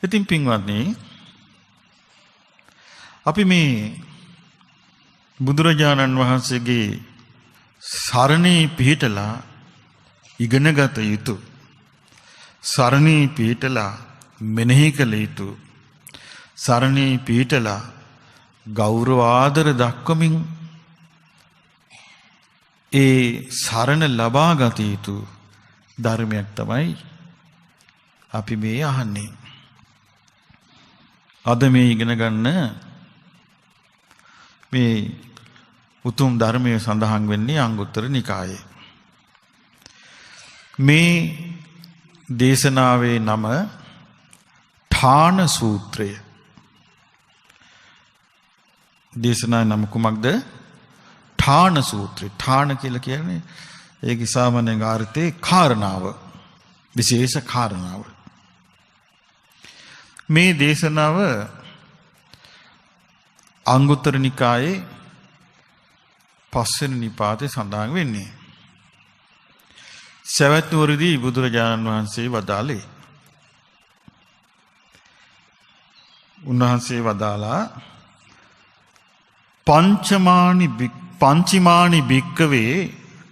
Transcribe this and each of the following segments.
ඉතින් පින්වත්නි අපි මේ බුදුරජාණන් වහන්සේගේ සරණේ පිහිටලා ඉගෙනගත යුතු සරණේ පිහිටලා මෙනෙහි කළ යුතු සරණේ පිහිටලා ගෞරව ආදර දක්වමින් ඒ සරණ ලබා ගත යුතු ධර්මයක් තමයි අපි මේ අහන්නේ. අද මේ ඉගෙන ගන්න මේ උතුම් ධර්මයේ සඳහන් වෙන්නේ අංගුත්තර නිකායේ. මේ දේශනාවේ නම ඨාන සූත්‍රය. දේශනාවේ නම කුමක්ද? ඨාන සූත්‍රය. ඨාන කියලා කියන්නේ ඒකේ සාමාන්‍ය අර්ථයේ කාරණාව, විශේෂ කාරණාව. මේ දේශනාව අංගුත්තර නිකායේ පස්වෙනි නිපාතේ සඳහන් වෙන්නේ. සවැත් නුවරදී බුදුරජාණන් වහන්සේ වදාළේ. උන්වහන්සේ වදාලා පංචමානි භික්කවේ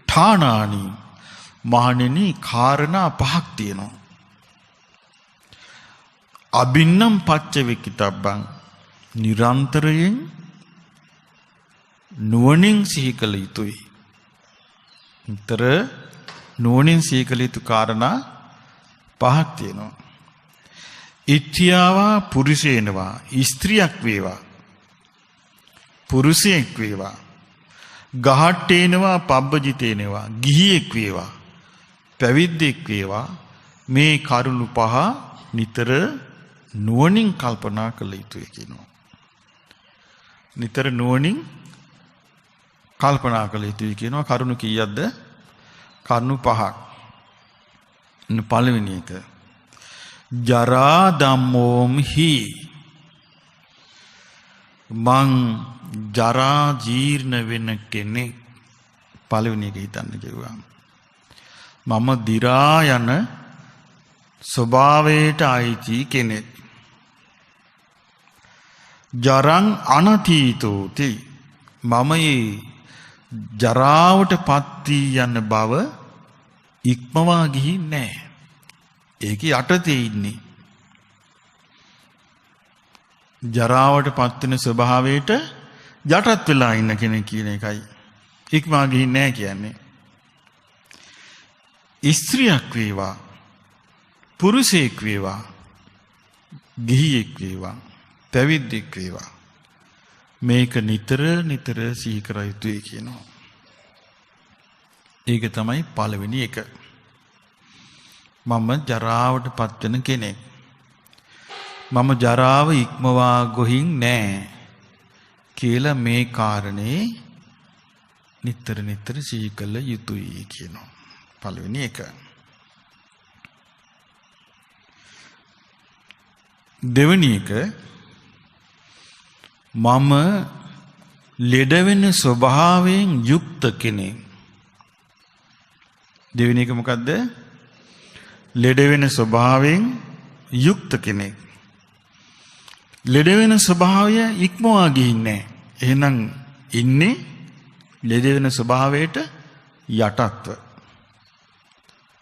ඨානානි මහණෙනි කාරණා පහක් තියෙනවා. අබින්නම් පච්ච විකිතබ්බං නිරන්තරයෙන් නුවණින් සිහි කළ යුතුයි. නිතර නුවණින් සිහි කළ යුතු කාරණා පහක් තියෙනවා. ඉත්‍යාවා පුරුෂේනවා ස්ත්‍රියක් වේවා පුරුෂයෙක් වේවා ගහට්ටේනවා පබ්බජිතේනවා ගිහියෙක් වේවා පැවිද්දෙක් වේවා මේ කරුණු පහ නිතර නුවණින් කල්පනා කළ යුතුයි කියනවා. නිතර නුවණින් කල්පනා කළ යුතුයි කියනවා. කරුණු කීයක්ද? කරුණු පහක්. පළවෙනි එක ජරා ධම්මෝම්හි මං ජරා ජීර්ණ වෙන කෙනෙක්. පළවෙනි එක හිතන්න කිව්වා. මම දි รา යන ස්වභාවයට අයිති කෙනෙක්. ජරං අනතීතෝති මම මේ ජරාවට පත් වී යන බව ඉක්මවා ගිහින් නැහැ. ඒකේ යටතේ ඉන්නේ. ජරාවට පත් වෙන ස්වභාවයට යටත් වෙලා ඉන්න කෙනෙක් කියන එකයි ඉක්මවා ගිහින් නැහැ කියන්නේ. ස්ත්‍රියක් වේවා පුරුෂයෙක් වේවා ගිහියෙක් වේවා පැවිද්දෙක් වේවා මේක නිතර නිතර සිහි කර යුතුයි කියනවා. ඒක තමයි පළවෙනි එක. මම ජරාවට පත් වෙන කෙනෙක්. මම ජරාව ඉක්මවා ගොහින් නැහැ කියලා මේ කාරණේ නිතර නිතර සිහි කළ යුතුයි කියනවා. පළවෙනි එක. දෙවෙනි එක මම ලෙඩ වෙන ස්වභාවයෙන් යුක්ත කෙනෙක්. දෙවෙනි එක මොකද්ද? ලෙඩ වෙන ස්වභාවයෙන් යුක්ත කෙනෙක්. ලෙඩ වෙන ස්වභාවය ඉක්මවා ගිහින් නැහැ. එහෙනම් ඉන්නේ ලෙඩ වෙන ස්වභාවයට යටත්ව.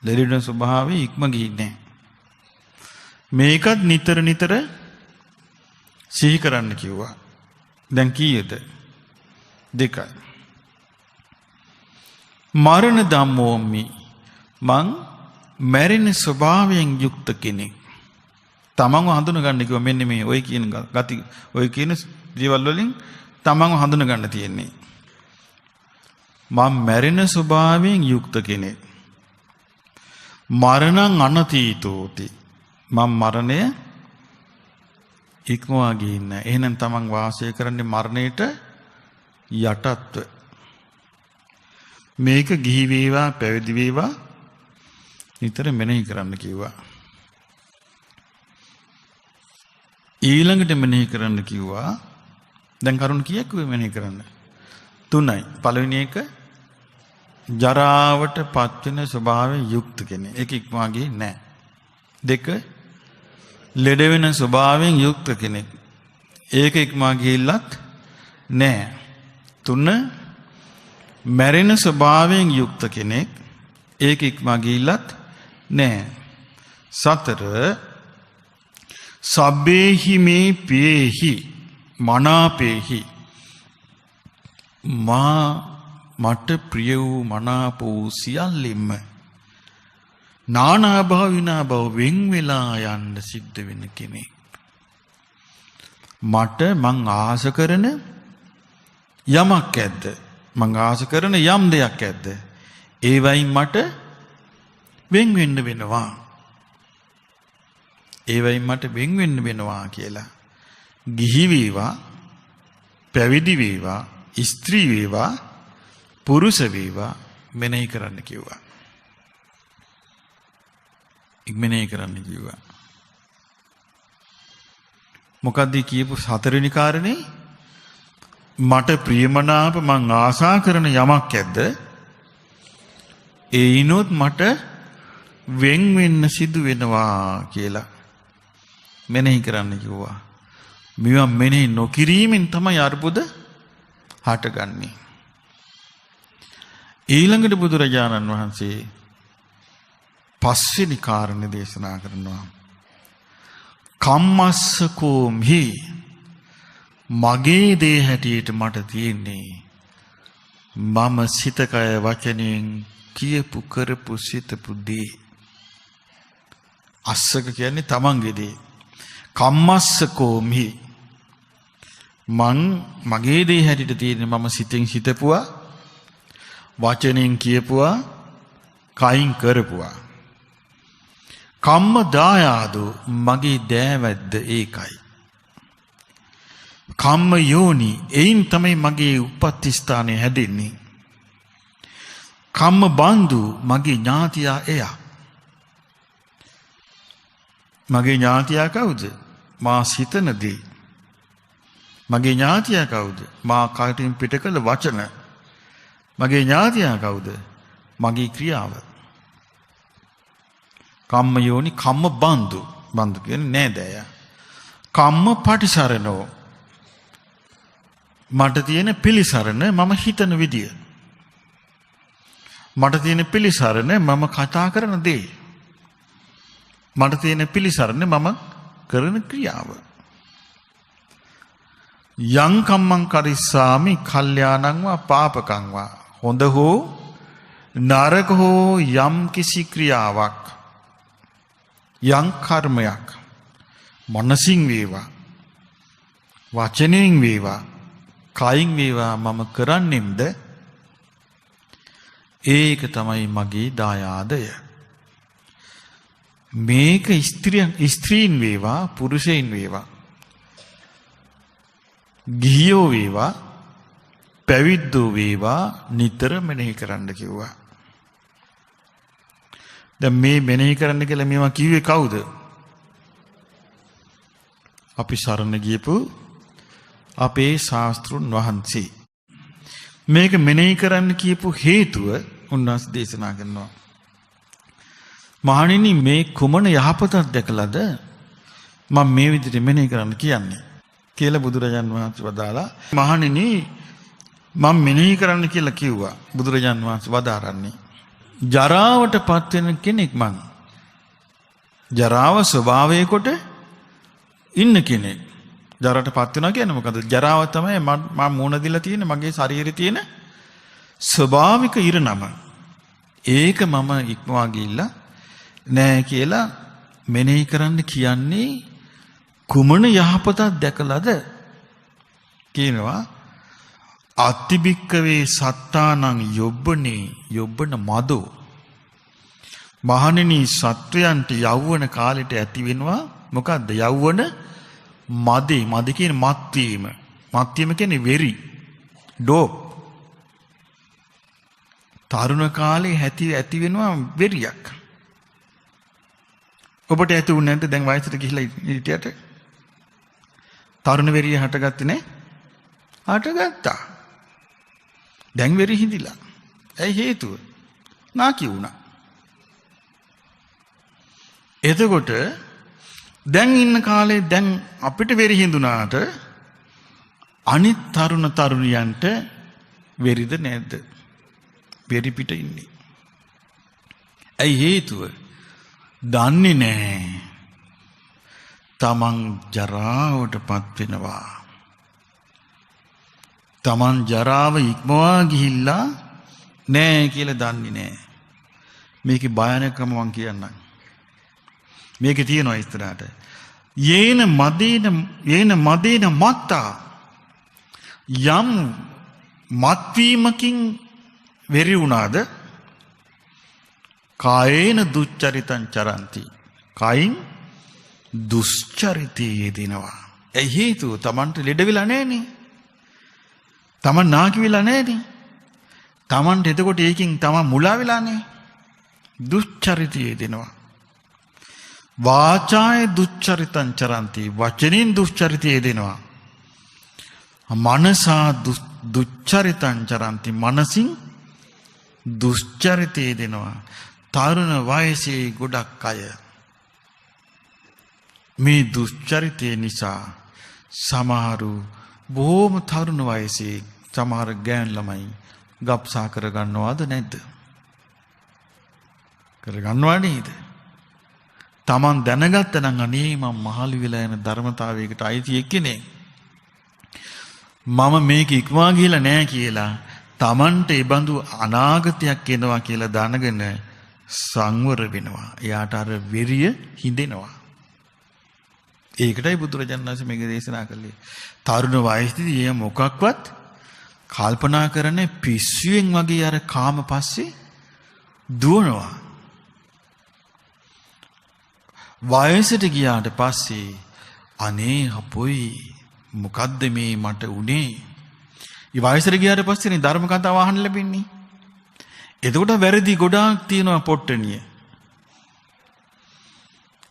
ලෙඩ වෙන ස්වභාවය ඉක්ම ගිහින් නැහැ. මේකත් නිතර නිතර සිහි කරන්න කිව්වා. දැන් කීයද? දෙකයි. මරණ ධම්මෝමි මං මැරෙන ස්වභාවයෙන් යුක්ත කෙනෙක්. තමන්ව හඳුන ගන්න කිව්වා. මෙන්න මේ ඔය කියන ගති ඔය කියන දේවල් වලින් තමන්ව හඳුන ගන්න තියෙන්නේ. මම මැරෙන ස්වභාවයෙන් යුක්ත කෙනෙක්. මරණං අනතීතෝති මම මරණය ඉක්මවා ගිහින් නැහැ. එහෙනම් තමන් වාසය කරන්නේ මරණයට යටත්ව. මේක ගිහි වේවා පැවිදි වේවා නිතර මෙනෙහි කරන්න කිව්වා. ඊළඟට මෙනෙහි කරන්න කිව්වා. දැන් කරුණ කීයක් මෙනෙහි කරන්න? 3යි. පළවෙනි එක ජරාවට පත් වෙන ස්වභාවයෙන් යුක්ත කෙනෙක්. ඒක ඉක්මවා ගියේ නැහැ. 2 ලෙඩ වෙන ස්වභාවයෙන් යුක්ත කෙනෙක්. ඒක ඉක්මවා ගිහිල්ලත් නෑ. 3 මැරෙන ස්වභාවයෙන් යුක්ත කෙනෙක්. ඒක ඉක්මවා ගිහිල්ලත් නෑ. 4 සබ්බේහි මේ පේහි මනාපේහි මට ප්‍රිය වූ මනාප වූ සියල්ලෙම නානා භව විනා භව වෙන් වෙලා යන්න සිද්ධ වෙන කෙනෙක්. මට මං ආස කරන යමක් ඇද්ද? මං ආස කරන යම් දෙයක් ඇද්ද? ඒ වයින් මට වෙන් වෙන්න වෙනවා. ඒ වයින් මට වෙන් වෙන්න වෙනවා කියලා. ගිහි වේවා, පැවිදි වේවා, ස්ත්‍රී වේවා, පුරුෂ වේවා මෙනෙහි කරන්න කිව්වා. මෙනෙහි කරන්න කිව්වා. මොකද්ද කියපු 4 වෙනි කාරණේ? මට ප්‍රියමනාප මං ආසා කරන යමක් ඇද්ද? ඒිනොත් මට වෙන් වෙන්න සිදු වෙනවා කියලා මෙනෙහි කරන්න කිව්වා. මේවා මෙනෙහි නොකිරීමෙන් තමයි අර්බුද හටගන්නේ. ඊළඟට බුදුරජාණන් වහන්සේ 5 වෙනි කාරණේ දේශනා කරනවා. කම්මස්සකෝම්හි මගේ දේ හැටියට මට තියෙන්නේ මම සිත කය වචනයෙන් කියපු කරපු සිතපු දේ. අස්සක කියන්නේ තමන්ගේ දේ. කම්මස්සකෝම්හි මගේ දේ හැටියට තියෙන්නේ මම සිතෙන් හිතපුවා, වචනෙන් කියපුවා, කයින් කරපුවා. කම්ම දායාදෝ මගේ දෑවැද්ද ඒකයි. කම්ම යෝනි එයින් තමයි මගේ උප්පත්ති ස්ථානය හැදෙන්නේ. කම්ම බන්දු මගේ ඥාතියා එයා. මගේ ඥාතියා කවුද? මා සිතන දේ. මගේ ඥාතියා කවුද? මා කටින් පිට කළ වචන. මගේ ඥාතියා කවුද? මගේ ක්‍රියාව. කම්ම යෝනි කම්ම බන්දු. බන්දු කියන්නේ නෑදෑය. කම්ම පටිසරණෝ මට තියෙන පිළිසරණ මම හිතන විදිය. මට තියෙන පිළිසරණ මම කතා කරන දේ. මට තියෙන පිළිසරණ මම කරන ක්‍රියාව. යං කම්මං කරිස්සාමි කල්යාණං වා පාපකං වා. හොඳ හෝ නරක හෝ යම් කිසි ක්‍රියාවක් යම් කර්මයක් මනසින් වේවා වචනෙන් වේවා කයින් වේවා මම කරන්නෙම්ද ඒක තමයි මගේ දායාදය. මේක ස්ත්‍රීන් වේවා පුරුෂයින් වේවා ගිහියෝ වේවා පැවිද්දෝ වේවා නිතර මෙනෙහි කරන්න කිව්වා. දැන් මේ මෙනෙහි කරන්න කියලා මේවා කිව්වේ කවුද? අපි සරණ ගියපු අපේ ශාස්ත්‍රුන් වහන්සේ. මේක මෙනෙහි කරන්න කියපු හේතුව උන්වහන්සේ දේශනා කරනවා. මහණෙනි මේ කුමන යහපතක් දැකලාද මම මේ විදිහට මෙනෙහි කරන්න කියන්නේ කියලා බුදුරජාන් වහන්සේ වදාලා. මහණෙනි මම මෙනෙහි කරන්න කියලා කිව්වා. බුදුරජාන් වහන්සේ වදාරන්නේ ජරාවට පත් වෙන කෙනෙක් මං. ජරාව ස්වභාවයේ කොට ඉන්න කෙනෙක්. ජරාවට පත් වෙනවා කියන්නේ මොකද? ජරාව තමයි මම මුණ දීලා තියෙන මගේ ශරීරේ තියෙන ස්වභාවික ඉරණම. ඒක මම ඉක්මවා ගිහිල්ලා නෑ කියලා මෙනෙහි කරන්න කියන්නේ කුමන යහපතක් දැකලාද කියනවා. අත්තිබික්කවේ සත්තානං යොබ්බනේ යොබ්බන මදෝ. මහණෙනි සත්වයන්ට යෞවන කාලෙට ඇති වෙනවා මොකද්ද? යෞවන මදේ. මද කියන්නේ මත්වීම. මත්වීම කියන්නේ වෙරි. ඩෝප්. තරුණ කාලේ ඇති වෙනවා වෙරියක්. ඔබට ඇති වුනේ නැද්ද දැන් වයසට ගිහිලා හිටියට? තරුණ වෙරිය හටගත්තේ නේ? හටගත්තා. දැන් වෙරි හිඳිලා. ඇයි හේතුව? නාකි වුණා. එතකොට දැන් ඉන්න කාලේ දැන් අපිට වෙරි හිඳුනාට අනිත් තරුණ තරුණියන්ට වෙරිද නැද්ද? වෙරි පිට ඉන්නේ. ඇයි හේතුව? දන්නේ නැහැ. තමන් ජරාවටපත් වෙනවා. තමන් ජරාව ඉක්මවා ගිහිල්ලා නෑ කියලා දන්නේ නෑ. මේකේ භයානකම මං කියන්නම්. මේකේ තියෙනවා ඉස්සරහට. යේන මදේන මත්තා යම් මත්වීමකින් වෙරි වුණාද කායේන දුච්චරිතං චරಂತಿ. කයින් දුෂ්චරිතයේ යෙදෙනවා. ඒ හේතුව තමන්ට ලෙඩ වෙලා නැහනේ. තමන් නාකි වෙලා නැහනේ. තමන්ට එතකොට ඒකින් තමන් මුලා වෙලා නැහැ. දුෂ්චරිතයේ යෙදෙනවා. වාචාය දුච්චරිතං චරಂತಿ. වචනින් දුෂ්චරිතයේ යෙදෙනවා. මනසා දුච්චරිතං චරಂತಿ. මනසින් දුෂ්චරිතයේ යෙදෙනවා. තරුණ වයසේ ගොඩක් අය මේ දුෂ්චරිතය නිසා සමහරු බොහොම තරුණ වයසේ සමහර ගෑන් ළමයි ගබ්සා කරගන්නවද නැද්ද? කරගන්නවා නේද? Taman දැනගත්ත නම් අනේ මම මහලු වෙලා යන ධර්මතාවයකට අයිති එක්කනේ. මම මේක ඉක්මවා ගිහලා නැහැ කියලා Tamanට ඒ බඳු අනාගතයක් එනවා කියලා දැනගෙන සංවර වෙනවා. එයාට අර වෙරිය හිඳෙනවා. ඒකටයි බුදුරජාණන් වහන්සේ මේක දේශනා කළේ. තරුණ වයසේදී එයා මොකක්වත් කල්පනා කරන්නේ පිස්සුවෙන් වගේ අර කාම පස්සේ දුවනවා. වයසට ගියාට පස්සේ අනේ අපොයි මොකද්ද මේ මට උනේ? ඊ වයසට ගියාට පස්සේනේ ධර්ම කතාව අහන්න ලැබෙන්නේ. එතකොට වැරදි ගොඩාක් තියෙනවා පොට්ටනිය.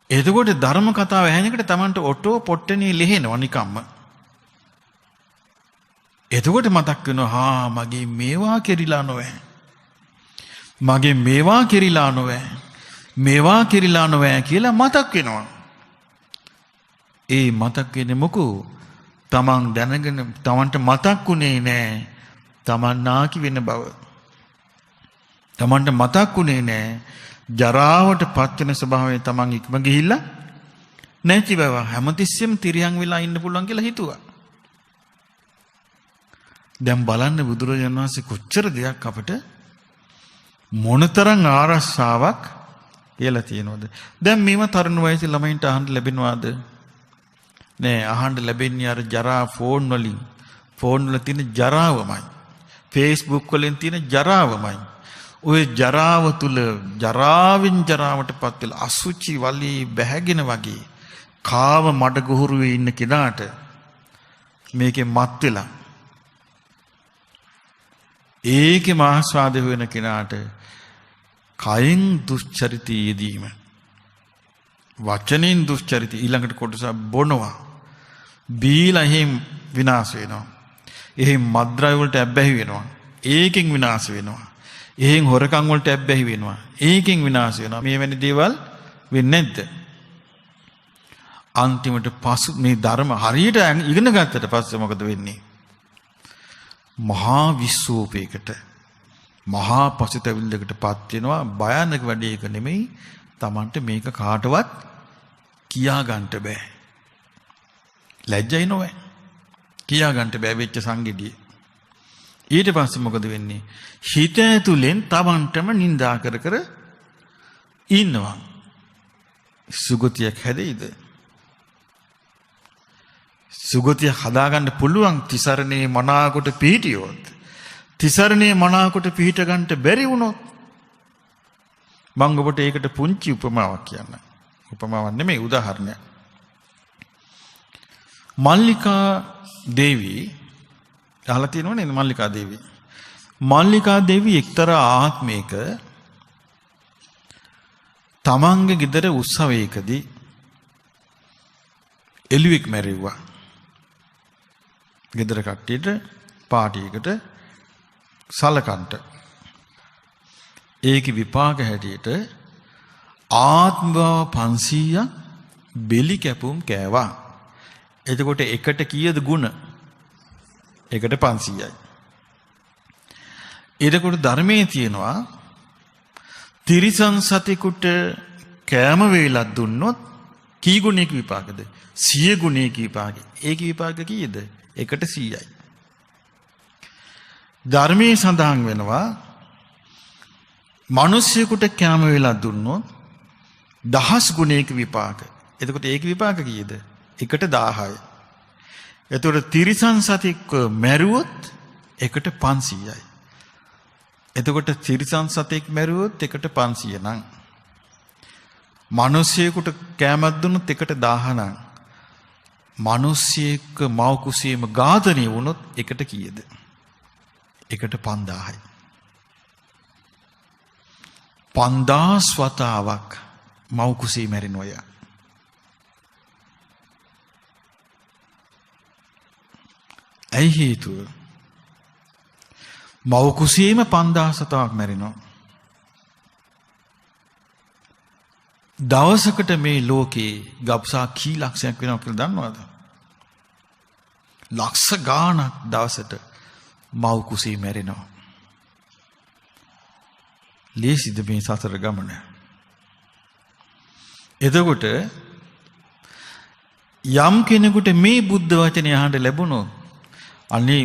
එතකොට ධර්ම කතාව ඇහෙනකොට Tamanට ඔටෝ පොට්ටනිය ලෙහෙනවා නිකම්ම. එතකොට මතක් වෙනවා මගේ මේවා කෙරිලා නොවේ. මගේ මේවා කෙරිලා නොවේ. මේවා කෙරිලා නොවේ කියලා මතක් වෙනවා. ඒ මතක් වෙන්නේ මොකෝ? Taman දැනගෙන Tamanට මතක්ුනේ නෑ Taman නාකි වෙන බව. Tamanට මතක්ුනේ නෑ ජරාවට පත්වෙන ස්වභාවය Taman ඉක්ම ගිහිල්ලා නැති බව. හැමතිස්සෙම තිරියන් වෙලා ඉන්න පුළුවන් කියලා හිතුවා. දැන් බලන්න බුදුරජාණන් වහන්සේ කොච්චර දෙයක් අපිට මොනතරම් ආරස්සාවක් කියලා තියෙනවද? දැන් මේව තරුණ වයසේ ළමයින්ට අහන්න ලැබෙනවද? නෑ, අහන්න ලැබෙන්නේ අර ජරා ෆෝන් වලින්. ෆෝන් වල තියෙන ජරාවමයි. Facebook වලින් තියෙන ජරාවමයි. ඔය ජරාව තුල ජරාවෙන් ජරාවටපත් වෙලා අසුචි වලී බැහැගෙන වගේ කාව මඩ ගොහරුවේ ඉන්න කෙනාට මේකේ මත් වෙලා ඒකේ මාස්වාද වෙන කෙනාට කයින් දුෂ්චරිතය යෙදීම, වචනෙන් දුෂ්චරිතය, ඊළඟට කොටස බොනවා, බීලා එහෙම විනාශ වෙනවා. එහෙම මද්ද්‍රව්‍ය වලට ඇබ්බැහි වෙනවා. ඒකෙන් විනාශ වෙනවා. එහෙන් හොරකම් වලට ඇබ්බැහි වෙනවා. ඒකෙන් විනාශ වෙනවා. මේ වැනි දේවල් වෙන්නේ නැද්ද? අන්තිමට පසු මේ ධර්ම හරියට ඉගෙන ගත්තට පස්සේ මොකද වෙන්නේ? මහා විශ්වෝපයකට මහා පසුතැවිල්ලකටපත් වෙනවා. භයානක වැඩේ එක නෙමෙයි. Tamanට මේක කාටවත් කියා ගන්නට බෑ. ලැජ්ජයි නොවේ. කියා ගන්නට බෑ වෙච්ච සංගීතිය. ඊට පස්සේ මොකද වෙන්නේ? හිත ඇතුලෙන් Tamanටම නිඳා කර කර ඉන්නවා. සුගතියක් හැදෙයිද? සුගතිය හදාගන්න පුළුවන් තිසරණේ මනාකොට පිහිටියොත්. තිසරණේ මනාකොට පිහිට ගන්නට බැරි වුණොත් මම ඔබට ඒකට පුංචි උපමාවක් කියන්න. උපමාවක් නෙමෙයි, උදාහරණයක්. මල්ලිකා දේවී අහලා තියෙනවනේ මල්ලිකා දේවී. මල්ලිකා දේවී එක්තරා ආත්මයක තමන්ගේ ගෙදර උත්සවයකදී එළුවෙක් මැරිව්වා. ගෙදර කට්ටියට පාටියකට සලකන්ට. ඒකේ විපාක හැටියට ආත්ම භව 500ක් බෙලි කැපුම් කෑවා. එතකොට එකට කීයද ගුණ? එකට 500යි. එතකොට ධර්මයේ තියෙනවා තිරිසන් සතෙකුට කෑම වේලක් දුන්නොත් කී ගුණයක විපාකද? 100 ගුණයක විපාක. ඒකේ විපාක කීයද? එකට 100යි. ධර්මයේ සඳහන් වෙනවා මිනිස්සුෙකුට කෑම වේලක් දුන්නොත් 1000 ගුණයක විපාක. එතකොට ඒකේ විපාක කීයද? එකට 1000යි. එතකොට තිරිසන් සතෙක්ව මැරුවොත් එකට 500යි. එතකොට තිරිසන් සතෙක් මැරුවොත් එකට 500 නම් මිනිස්සෙකුට කෑමක් දුන්නොත් එකට 1000 නම් මිනිස්සෙක් මව කුසීම ඝාතනය වුණොත් එකට කීයද? එකට 5000යි. 5000 වතාවක් මව කුසී මැරෙනෝය. ඇයි හේතුව? මව කුසීම 5000 සතාවක් මැරෙනවා. දවසකට මේ ලෝකේ ගබ්සා කී ලක්ෂයක් වෙනවද කියලා දන්නවද? ලක්ෂ ගාණක් දවසට මව කුසී මැරෙනවා. ලේසිද මේ සතර ගමන? එතකොට යම් කෙනෙකුට මේ බුද්ධ වචනේ අහන්න ලැබුණොත් අනේ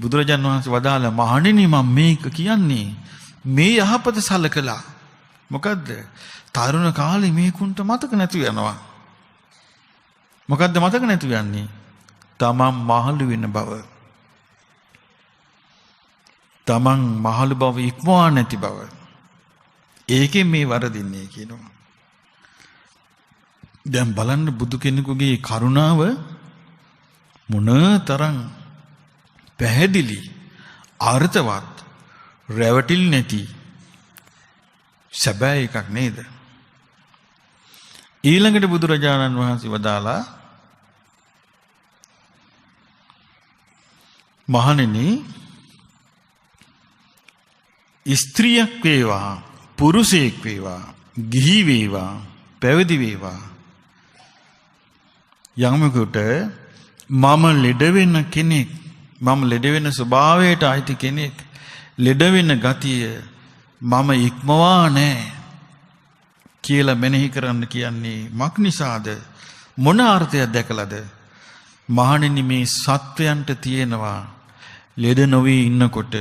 බුදුරජාණන් වහන්සේ වදාළ මහණෙනි මම මේක කියන්නේ මේ යහපත සලකලා. මොකද්ද? තරුණ කාලේ මේකුන්ට මතක නැතු යනවා. මොකද්ද මතක නැතු යන්නේ? තමන් මහලු වෙන බව. තමන් මහලු බව ඉක්මවා නැති බව. ඒකෙන් මේ වරදින්නේ කියනවා. දැන් බලන්න බුදු කෙනෙකුගේ කරුණාව මොනතරම් පැහැදිලි, අර්ථවත්, රැවටිලි නැති සැබෑ එකක් නේද? ඊළඟට බුදුරජාණන් වහන්සේ වදාලා මහණෙනි ස්ත්‍රියක් වේවා පුරුෂයෙක් වේවා ගිහි වේවා පැවිදි වේවා යමෙකුට මම ලෙඩ වෙන කෙනෙක්, මම ලෙඩ වෙන ස්වභාවයට අයිති කෙනෙක්, ලෙඩ වෙන ගතිය මම ඉක්මවා නැහැ කියලා මෙනෙහි කරන්න කියන්නේ මක් නිසාද? මොන අර්ථයක් දැකලාද? මහණෙනි මේ සත්වයන්ට තියෙනවා ලෙඩ නොවි ඉන්නකොට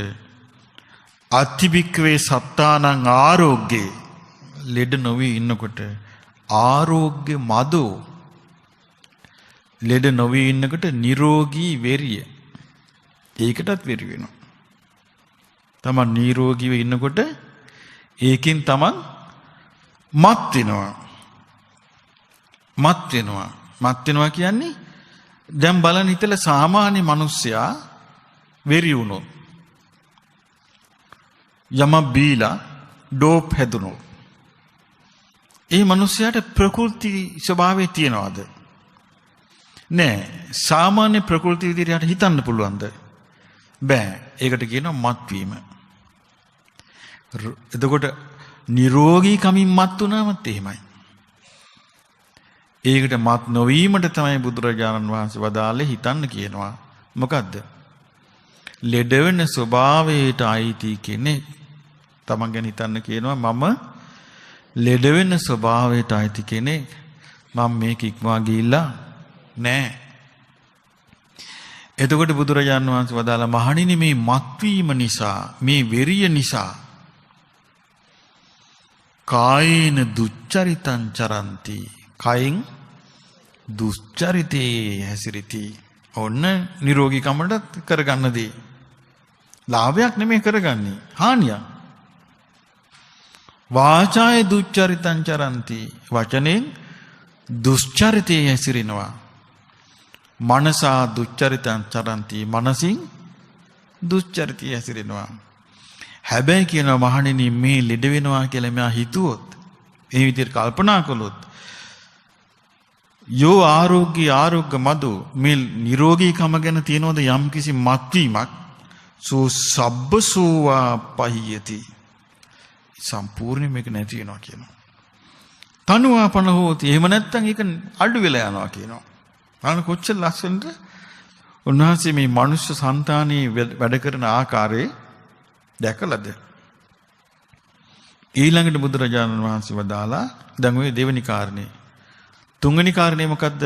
අත්තිබික්කවේ සත්තානං ආරෝග්ගේ, ලෙඩ නොවි ඉන්නකොට ආරෝග්‍ය මදෝ, ලෙඩ නොවි ඉන්නකොට නිරෝගී වෙරිය. ඒකටත් වෙරි වෙනවා. තමන් නිරෝගීව ඉන්නකොට ඒකෙන් තමන් මත් වෙනවා. මත් වෙනවා කියන්නේ දැන් බලන්න හිතලා සාමාන්‍ය මිනිස්සයා වෙරි වුණොත් යම බීලා ඩෝප් හැදුනොත් ඒ මිනිස්සයාට ප්‍රකෘති ස්වභාවය තියනවාද? නෑ. සාමාන්‍ය ප්‍රකෘති විදිහට හිතන්න පුළුවන්ද? බෑ. ඒකට කියනවා මත් වීම. එතකොට නිරෝගී කමින් මත් වුණාමත් එහෙමයි. ඒකට මත් නොවීමට තමයි බුදුරජාණන් වහන්සේ වදාළේ හිතන්න කියනවා. මොකද්ද? ලෙඩ වෙන ස්වභාවයට අයිති කෙනෙක්. තමන් ගැන හිතන්න කියනවා මම ලෙඩ වෙන ස්වභාවයට අයිති කෙනෙක්. මම මේක ඉක්මවා ගිහිල්ලා නෑ. එතකොට බුදුරජාණන් වහන්සේ වදාළා මහණෙනි මේ මත්වීම නිසා, මේ වෙරිය නිසා කායේන දුච්චරිතං චරಂತಿ, කයින් දුස්චරිතේ හැසිරෙති. ඔන්න නිරෝගී කමකට කරගන්න දේ. ලාභයක් නෙමෙයි කරගන්නේ, හානියක්. වාචාය දුච්චරිතං චරಂತಿ, වචනෙන් දුස්චරිතේ හැසිරෙනවා. මනසා දුච්චරිතං චරಂತಿ, මනසින් දුස්චරිතේ හැසිරෙනවා. හැබැයි කියනවා මහණෙනි මේ ලෙඩ වෙනවා කියලා මම හිතුවොත්, මේ විදිහට කල්පනා කළොත් යෝ ආරෝග්‍ය මදෝ, මේ නිරෝගීකම ගැන තියනෝද යම් කිසි මත්වීමක්? සෝ සබ්බසෝවා පහියති, සම්පූර්ණ මේක නැති වෙනවා කියනවා. තනුවාපන හෝති. එහෙම නැත්නම් ඒක අඩු වෙලා යනවා කියනවා. අන්න කොච්චර ලස්සනද උන්වහන්සේ මේ මනුෂ්‍ය సంతානයේ වැඩ කරන ආකාරය දැකලාද? ඊළඟට බුදුරජාණන් වහන්සේ වදාලා දැන් ওই දෙවෙනි කාරණේ. තුන්වෙනි කාරණේ මොකද්ද?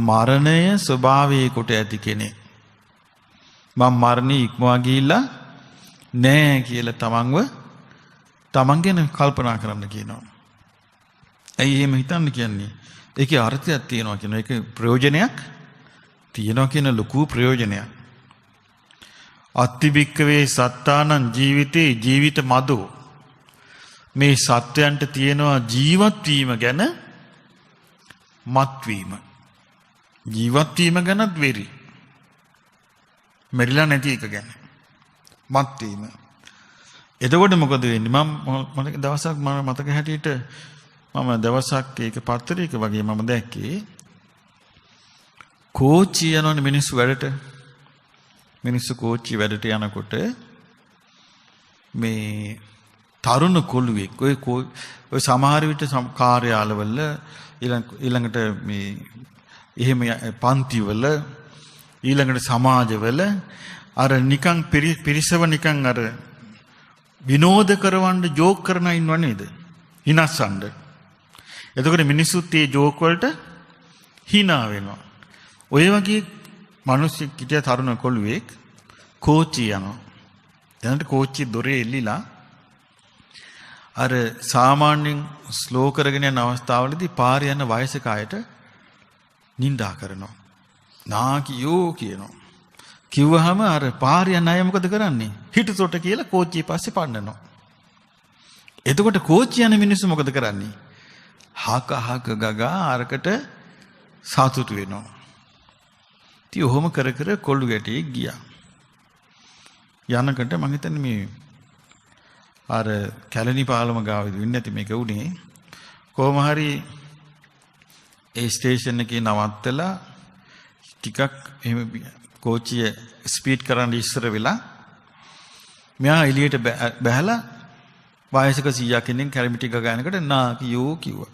මරණය ස්වභාවයේ කොට ඇති කෙනෙක්. මම මරණය ඉක්මවා ගිහිල්ලා නෑ කියලා තමන් ගැන කල්පනා කරන්න කියනවා. ඇයි එහෙම හිතන්න කියන්නේ? ඒකේ අර්ථයක් තියෙනවා කියනවා. ඒකේ ප්‍රයෝජනයක් තියෙනවා කියන ලොකු ප්‍රයෝජනයක්. අත්තිබික්කවේ සත්තානං ජීවිතේ ජීවිත මදෝ. මේ සත්වයන්ට තියෙනවා ජීවත් වීම ගැන මත්වීම. ජීවත් වීම ගැනත් වෙරි. මෙරිලා නැති එක ගැන මත්වීම. එතකොට මොකද වෙන්නේ? මම දවසක් මතක හැටියට මම දවසක් ඒක පත්තරයක වගේ මම දැක්කේ කෝච්චිය යනවනේ මිනිස්සු වැඩට. මිනිස්සු කෝච්චිය වැඩට යනකොට මේ තරුණ කොළුවෙක් ඔය සමහර විට කාර්යාලවල ඊළඟට මේ එහෙම පන්තිවල ඊළඟට සමාජවල අර නිකන් පිරිසව නිකන් අර විනෝද කරවන්න ජෝක් කරන ඉන්නව නේද? හිනස්සන්න. එතකොට මිනිස්සුත් ඒ ජෝක් වලට hina වෙනවා. ඔය වගේ මිනිස්සු කිටිය තරුණ කොළුවෙක් කෝච්චිය යනවා. දැනට කෝච්චිය දොරේ එල්ලිලා අර සාමාන්‍යයෙන් ස්ලෝ කරගෙන යන අවස්ථාවලදී පාරේ යන වයසක අයට නිඳා කරනවා. නාකියෝ කියනවා. කිව්වහම අර පාරේ යන අය මොකද කරන්නේ? හිටතොට කියලා කෝච්චිය පස්සේ පන්නනවා. එතකොට කෝච්චිය යන මිනිස්සු මොකද කරන්නේ? හක ගගා අරකට සතුටු වෙනවා. ඉතින් ඔහොම කර කර කොල්ලු ගැටියෙක් ගියා. යනකොට මම හිතන්නේ මේ අර කැලණි පාලම ගාවේදී වෙන්නේ නැති මේක උනේ. කොහොම හරි ඒ ස්ටේෂන් එකේ නවත්තලා ටිකක් එහෙම කෝච්චිය ස්පීඩ් කරන්න ඉස්සර වෙලා මෙයා එළියට බැහැලා වයසක 100 කෙනෙක් හැරමිටි ගගනකට නාකියෝ කිව්වා.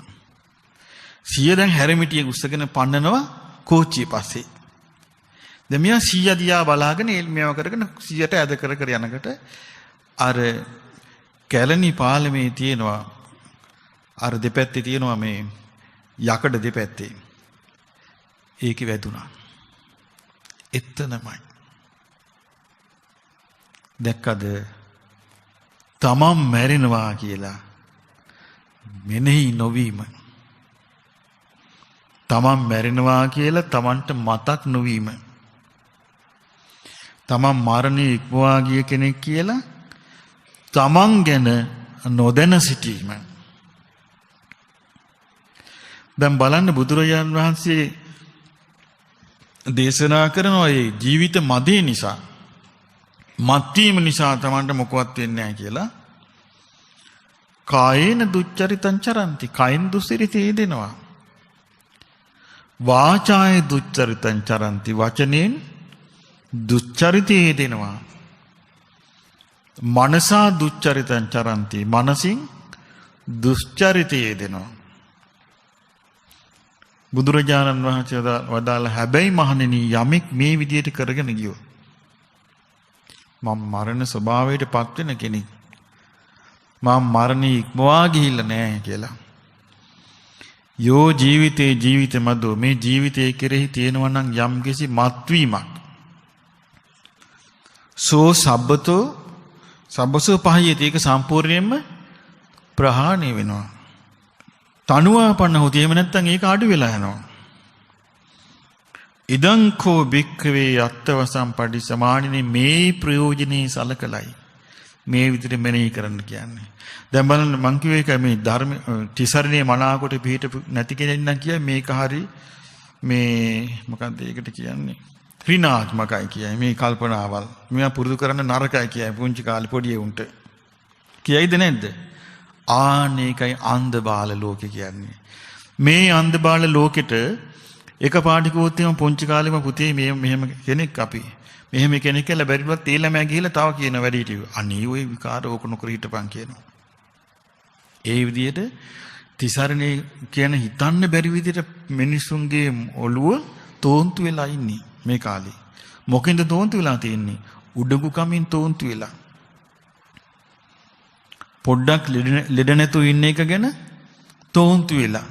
100 දැන් හැරමිටිය උස්සගෙන පන්නනවා කෝච්චිය පස්සේ. දැන් මෙයා 100 දිහා බලාගෙන මේව කරගෙන 100ට ඇද කර කර යනකොට අර කැලණි පාලමේ තියෙනවා අර දෙපැත්තේ තියෙනවා මේ යකඩ දෙපැත්තේ. ඒකේ වැදුනා. එතනමයි. දැක්කද? තමන් මැරෙනවා කියලා මෙනෙහි නොවීම. තමන් මැරෙනවා කියලා තමන්ට මතක් නොවීම. තමන් මරණය ඉක්මවා ගිය කෙනෙක් කියලා තමන් ගැන නොදැන සිටීම. දැන් බලන්න බුදුරජාණන් වහන්සේ දේශනා කරන ඔය ජීවිත මදේ නිසා මත්වීම නිසා තමන්ට මොකවත් වෙන්නේ නැහැ කියලා. කායේන දුච්චරිතං චරಂತಿ. කයින් දුස්සිරිතේ දෙනවා. වාචාය දුච්චරිතං චරಂತಿ. වචනෙන් දුච්චරිතේ දෙනවා. මනසා දුච්චරිතං චරಂತಿ. මනසින් දුස්චරිතේ දෙනවා. බුදුරජාණන් වහන්සේ වදාළ හැබැයි මහණෙනි යමෙක් මේ විදියට කරගෙන ගියොත් මම මරණ ස්වභාවයට පත් වෙන කෙනෙක්. මම මරණය ඉක්මවා ගිහිල්ලා නැහැ කියලා. යෝ ජීවිතේ ජීවිත මදෝ. මේ ජීවිතයේ කෙරෙහි තියෙනවා නම් යම්කිසි මත්වීමක්. සෝ සබ්බසෝ පහයේදී ඒක සම්පූර්ණයෙන්ම ප්‍රහාණය වෙනවා. තනුවාපන්න හොති. එහෙම නැත්නම් ඒක අඩු වෙලා යනවා. ඉදං කෝ භික්ඛවේ අත්තවසම් පටිසමානිනේ. මේ ප්‍රයෝජනේ සලකලයි මේ විදිහට මෙනෙහි කරන්න කියන්නේ. දැන් බලන්න මං කිව්ව එක මේ ධර්ම තිසරණේ මනාකොට පිළිහිට නැති කෙනෙක් නම් කියයි මේක හරි මේ මොකක්ද ඒකට කියන්නේ ඍණාත්මකයි කියයි මේ කල්පනාවල් මේවා පුරුදු කරන්න නරකයි කියයි පුංචි කාලේ පොඩි උන්ට කියයිද නැද්ද? ආනේකයි අන්ධ බාල ලෝකේ කියන්නේ. මේ අන්ධ බාල ලෝකෙට එක පාටිකුවොත් එම පුංචි කාලෙම පුතේ මෙහෙම කෙනෙක් අපි මෙහෙම කෙනෙක් කියලා බැරිවත් ඒ ළමයා ගිහිල්ලා තව කියන වැඩි හිටියෝ. අනේ ওই විකාර ඕක නොකර හිටපන් කියනවා. ඒ විදිහට තිසරණේ කියන හිතන්න බැරි විදිහට මිනිසුන්ගේ ඔළුව තෝන්තු වෙලා ඉන්නේ මේ කාලේ. මොකෙන්ද තෝන්තු වෙලා තියෙන්නේ? උඩඟු කමින් තෝන්තු වෙලා. පොඩ්ඩක් ලෙඩ නැතුව ඉන්න එක ගැන තෝන්තු වෙලා.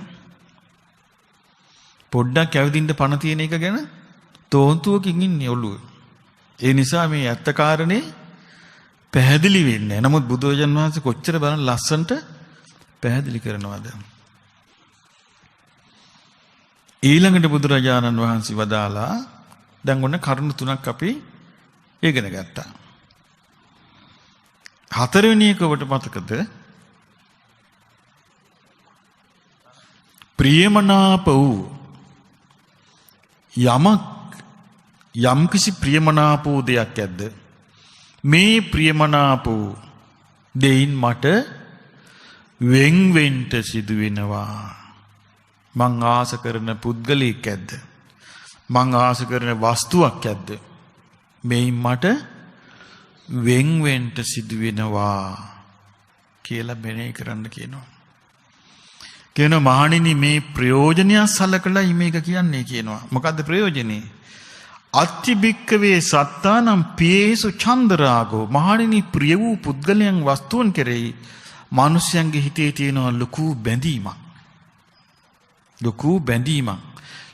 පොඩ්ඩක් ඇවිදින්න පණ තියෙන එක ගැන තෝන්තුවකින් ඉන්නේ ඔළුව. ඒ නිසා මේ ඇත්ත කාරණේ පැහැදිලි වෙන්නේ. නමුත් බුදුරජාණන් වහන්සේ කොච්චර බලන ලස්සනට පැහැදිලි කරනවද? ඊළඟට බුදුරජාණන් වහන්සේ වදාලා දැන් ඔන්න කරුණු තුනක් අපි ඉගෙන ගත්තා. හතරවෙනි එක ඔබට මතකද? ප්‍රියමනාප වූ යම්කිසි ප්‍රියමනාප වූ දෙයක් ඇද්ද? මේ ප්‍රියමනාප වූ දෙයින් මට වෙන්වෙන්ට සිදු වෙනවා. මං ආස කරන පුද්ගලයෙක් ඇද්ද? මං ආස කරන වස්තුවක් ඇද්ද? මේන් මට වෙන්වෙන්ට සිදු වෙනවා කියලා මෙනෙහි කරන්න කියනවා. කියනවා මහණෙනි මේ ප්‍රයෝජනය සලකලා මේක කියන්නේ කියනවා. මොකද්ද ප්‍රයෝජනේ? අත්තිබික්කවේ සත්තානම් පියේසු චන්දරාගෝ. මහණෙනි ප්‍රිය වූ පුද්ගලයන් වස්තුන් කෙරෙහි මිනිස්යන්ගේ හිතේ තියෙන ලොකු බැඳීමක්. ලොකු බැඳීමක්.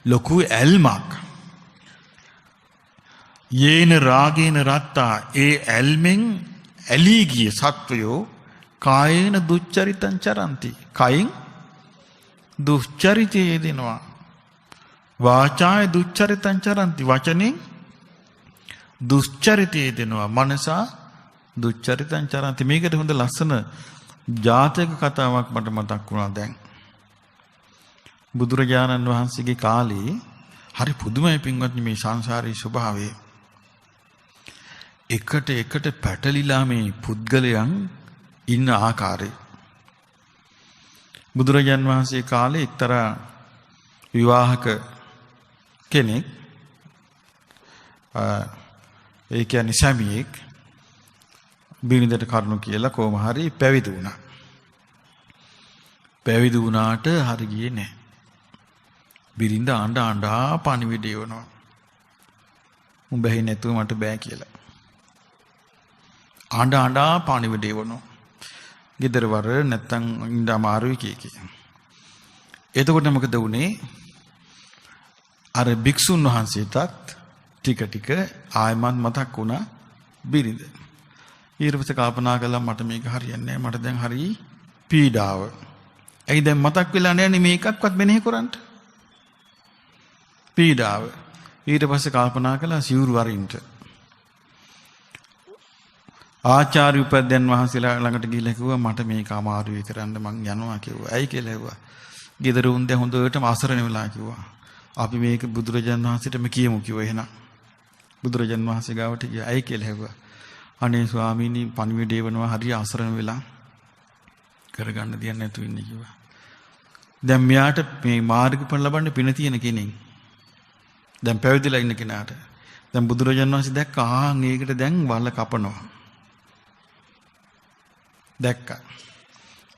ලොකු ඇල්මක්. යේන රාගේන රත්තා. ඒ ඇල්මෙන් ඇලී ගිය සත්වයෝ කායේන දුච්චරිතං චරಂತಿ. කයින් දුෂ්චරිතය යෙදෙනවා. වාචාය දුච්චරිතං චරಂತಿ. වචනෙන් දුෂ්චරිතය යෙදෙනවා. මනසා දුච්චරිතං චරಂತಿ. මේකට හොඳ ලස්සන ජාතක කතාවක් මට මතක් වුණා දැන්. බුදුරජාණන් වහන්සේගේ කාලේ හරි පුදුමයි පින්වත්නි මේ සංසාරී ස්වභාවය. එකට පැටලිලා මේ පුද්ගලයන් ඉන්න ආකාරය. බුදුරජාණන් වහන්සේ කාලේ එක්තරා විවාහක කෙනෙක් ඒ කියන්නේ සැමියෙක් බිරිඳට කරුණු කියලා කොහොම හරි පැවිදි වුණා. පැවිදි වුණාට හරි ගියේ නැහැ. බිරිඳ ආණ්ඩා පණිවිඩය වුණා. උඹ ඇහි නැතුව මට බෑ කියලා. ආණ්ඩා පණිවිඩය වුණා. ගෙදර වර නැත්තම් ඉඳ අමාරුයි කීකී. එතකොට මොකද වුනේ? අර භික්ෂුන් වහන්සේටත් ටික ආයමත් මතක් වුණා බිරිඳ. ඊට පස්සේ කල්පනා කළා මට මේක හරියන්නේ නැහැ. මට දැන් හරි පීඩාව. ඇයි දැන් මතක් වෙලා නැන්නේ මේකක්වත් මෙනෙහි කරන්න? පීඩාව. ඊට පස්සේ කල්පනා කළා සිවුරු වරින්ට. ආචාර්ය උපදයන් වහන්සේලා ළඟට ගිහිල්ලා කිව්වා මට මේක අමාරුයි කරන්න මං යනවා කිව්වා. ඇයි කියලා ඇහුවා. ගෙදර උන් දැන් හොඳටම අසරණ වෙලා කිව්වා. අපි මේක බුදුරජාණන් වහන්සේටම කියමු කිව්වා. එහෙනම් බුදුරජාණන් වහන්සේ ගාවට ගියා. ඇයි කියලා ඇහුවා. අනේ ස්වාමීනි පණිවිඩය වෙනවා හරිය අසරණ වෙලා කරගන්න දෙයක් නැතුව ඉන්නේ කිව්වා. දැන් මෙයාට මේ මාර්ගඵල ලබන්න පින තියෙන කෙනෙක්. දැන් පැවිදිලා ඉන්න කෙනාට. දැන් බුදුරජාණන් වහන්සේ දැක්කා මේකට දැන් වල කපනවා. දැක්කා.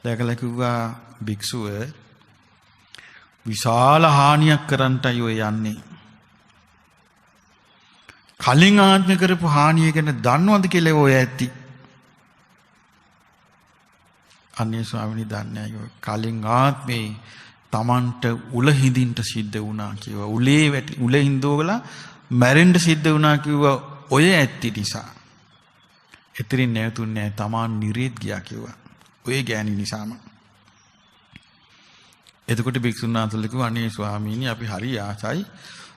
දැකලා කිව්වා භික්ෂුව විශාල හානියක් කරන්නටයි ඔය යන්නේ. කලින් ආත්ම කරපු හානිය ගැන දන්නවද කියලා ඔය ඇති. අනේ ස්වාමීනි දන්නේ අය කලින් ආත්මේ Tamanට උල හිඳින්න සිද්ධ වුණා කිව්වා. උල හිඳවලා මැරෙන්න සිද්ධ වුණා කිව්වා ඔය ඇත්ති නිසා. එතරින් නැතුන්නේ Taman නිරේත් ගියා කිව්වා. ඔය ගෑණි නිසාම. එතකොට භික්ෂුන් වහන්සේලා කිව්වා අනේ ස්වාමීනි අපි හරි ආසයි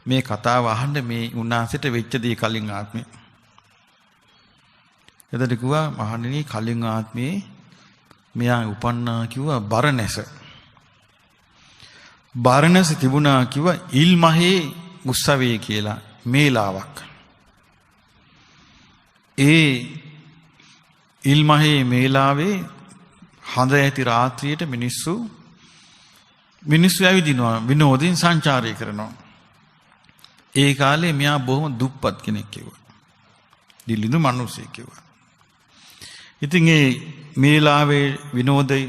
මේ කතාව අහන්න මේ උන්වහන්සේට වෙච්ච දේ කලින් ආත්මේ. එතකොට කිව්වා මහණෙනි කලින් ආත්මේ මෙයා උපන්නා කිව්වා බරණැස. බරණැස තිබුණා කිව්වා ඉල්මහේ උත්සවයේ කියලා මේලාවක්. ඒ ඉල්මහේ මේලාවේ හඳ ඇති රාත්‍රියට මිනිස්සු ඇවිදිනවා විනෝදයෙන් සංචාරය කරනවා. ඒ කාලේ මෙයා බොහොම දුප්පත් කෙනෙක් කිව්වා. දිලිඳු මිනිස්සෙක් කිව්වා. ඉතින් ඒ මේලාවේ විනෝදේ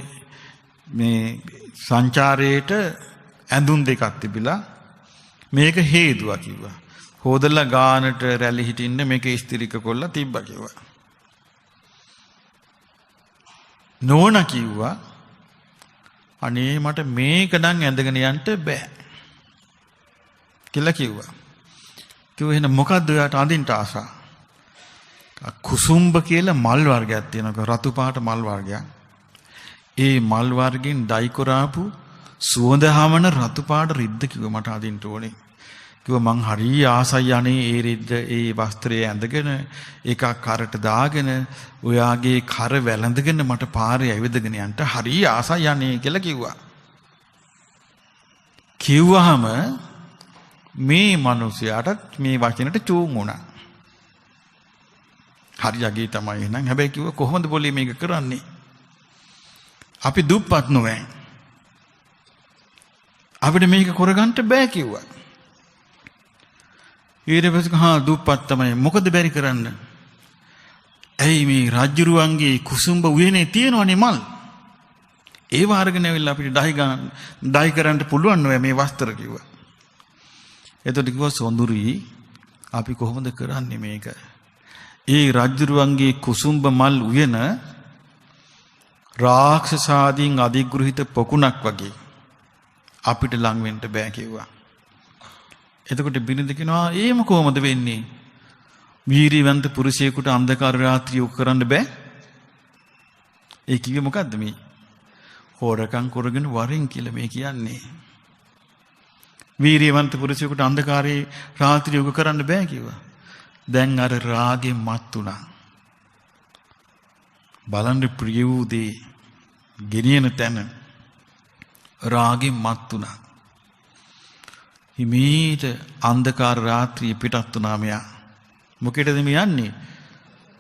මේ සංචාරයේට ඇඳුම් දෙකක් තිබිලා මේක හේදුවා කිව්වා. හොදලා ගානට රැලි හිටින්න මේක ස්ථිරික කොල්ල තිබ්බා කිව්වා. නෝනා කිව්වා අනේ මට මේක නම් ඇඳගෙන යන්න බෑ කියලා කිව්වා. කිව්වා එහෙනම් මොකද්ද ඔයාට අඳින්න ආසා? කුසුම්බ කියලා මල් වර්ගයක් තියෙනවා. රතු පාට මල් වර්ගයක්. ඒ මල් වර්ගෙන් ඩයි කරාපු සුවඳ හමන රතු පාට රිද්ද කිව්වා මට අඳින්න ඕනේ. කිව්වා මං හරි ආසයි අනේ ඒ රිද්ද ඒ වස්ත්‍රය ඇඳගෙන එකක් කරට දාගෙන ඔයාගේ කර වැළඳගෙන මට පාරේ ඇවිදගෙන යන්න හරි ආසයි අනේ කියලා කිව්වා. කිව්වහම මේ මිනිසයාට මේ වචනට චූම් වුණා. හරි යගේ තමයි එහෙනම්. හැබැයි කිව්වා කොහොමද બોලේ මේක කරන්නේ? අපි දුප්පත් නොවේ. අපිට මේක කරගන්න බෑ කිව්වා. ඊට පස්සේ හා දුප්පත් තමයි මොකද බැරි කරන්න? ඇයි මේ රජුරුවන්ගේ කුසුම්බ උයනේ තියෙනවනේ මල්. ඒ වාරගෙන ඇවිල්ලා අපිට ඩයි කරන්න පුළුවන් නෑ මේ වස්ත්‍ර කිව්වා. එතකොට කිව්වා සොඳුරි අපි කොහොමද කරන්නේ මේක? ඒ රජුරුවන්ගේ කුසුම්බ මල් උයන රාක්ෂසාදීන් අධිග්‍රහිත පොකුණක් වගේ අපිට ලං වෙන්න බෑ කිව්වා. එතකොට බිරිඳ කියනවා ඒම කොහොමද වෙන්නේ? වීරියවන්ත පුරුෂයෙකුට අන්ධකාර රාත්‍රිය උක කරන්න බෑ. ඒ කිව්වේ මොකද්ද මේ? හොරකම් කරගෙන වරින් කියලා මේ කියන්නේ. වීරියවන්ත පුරුෂයෙකුට අන්ධකාරයේ රාත්‍රිය උක කරන්න බෑ කිව්වා. දැන් අර රාගෙන් මත් වුණා. බලන්න ප්‍රිය වූ දේ ගෙනියන තැන රාගෙන් මත් වුණා. හිමීට අන්ධකාර රාත්‍රිය පිටත් වුණා මෙයා. මොකේද මේ යන්නේ?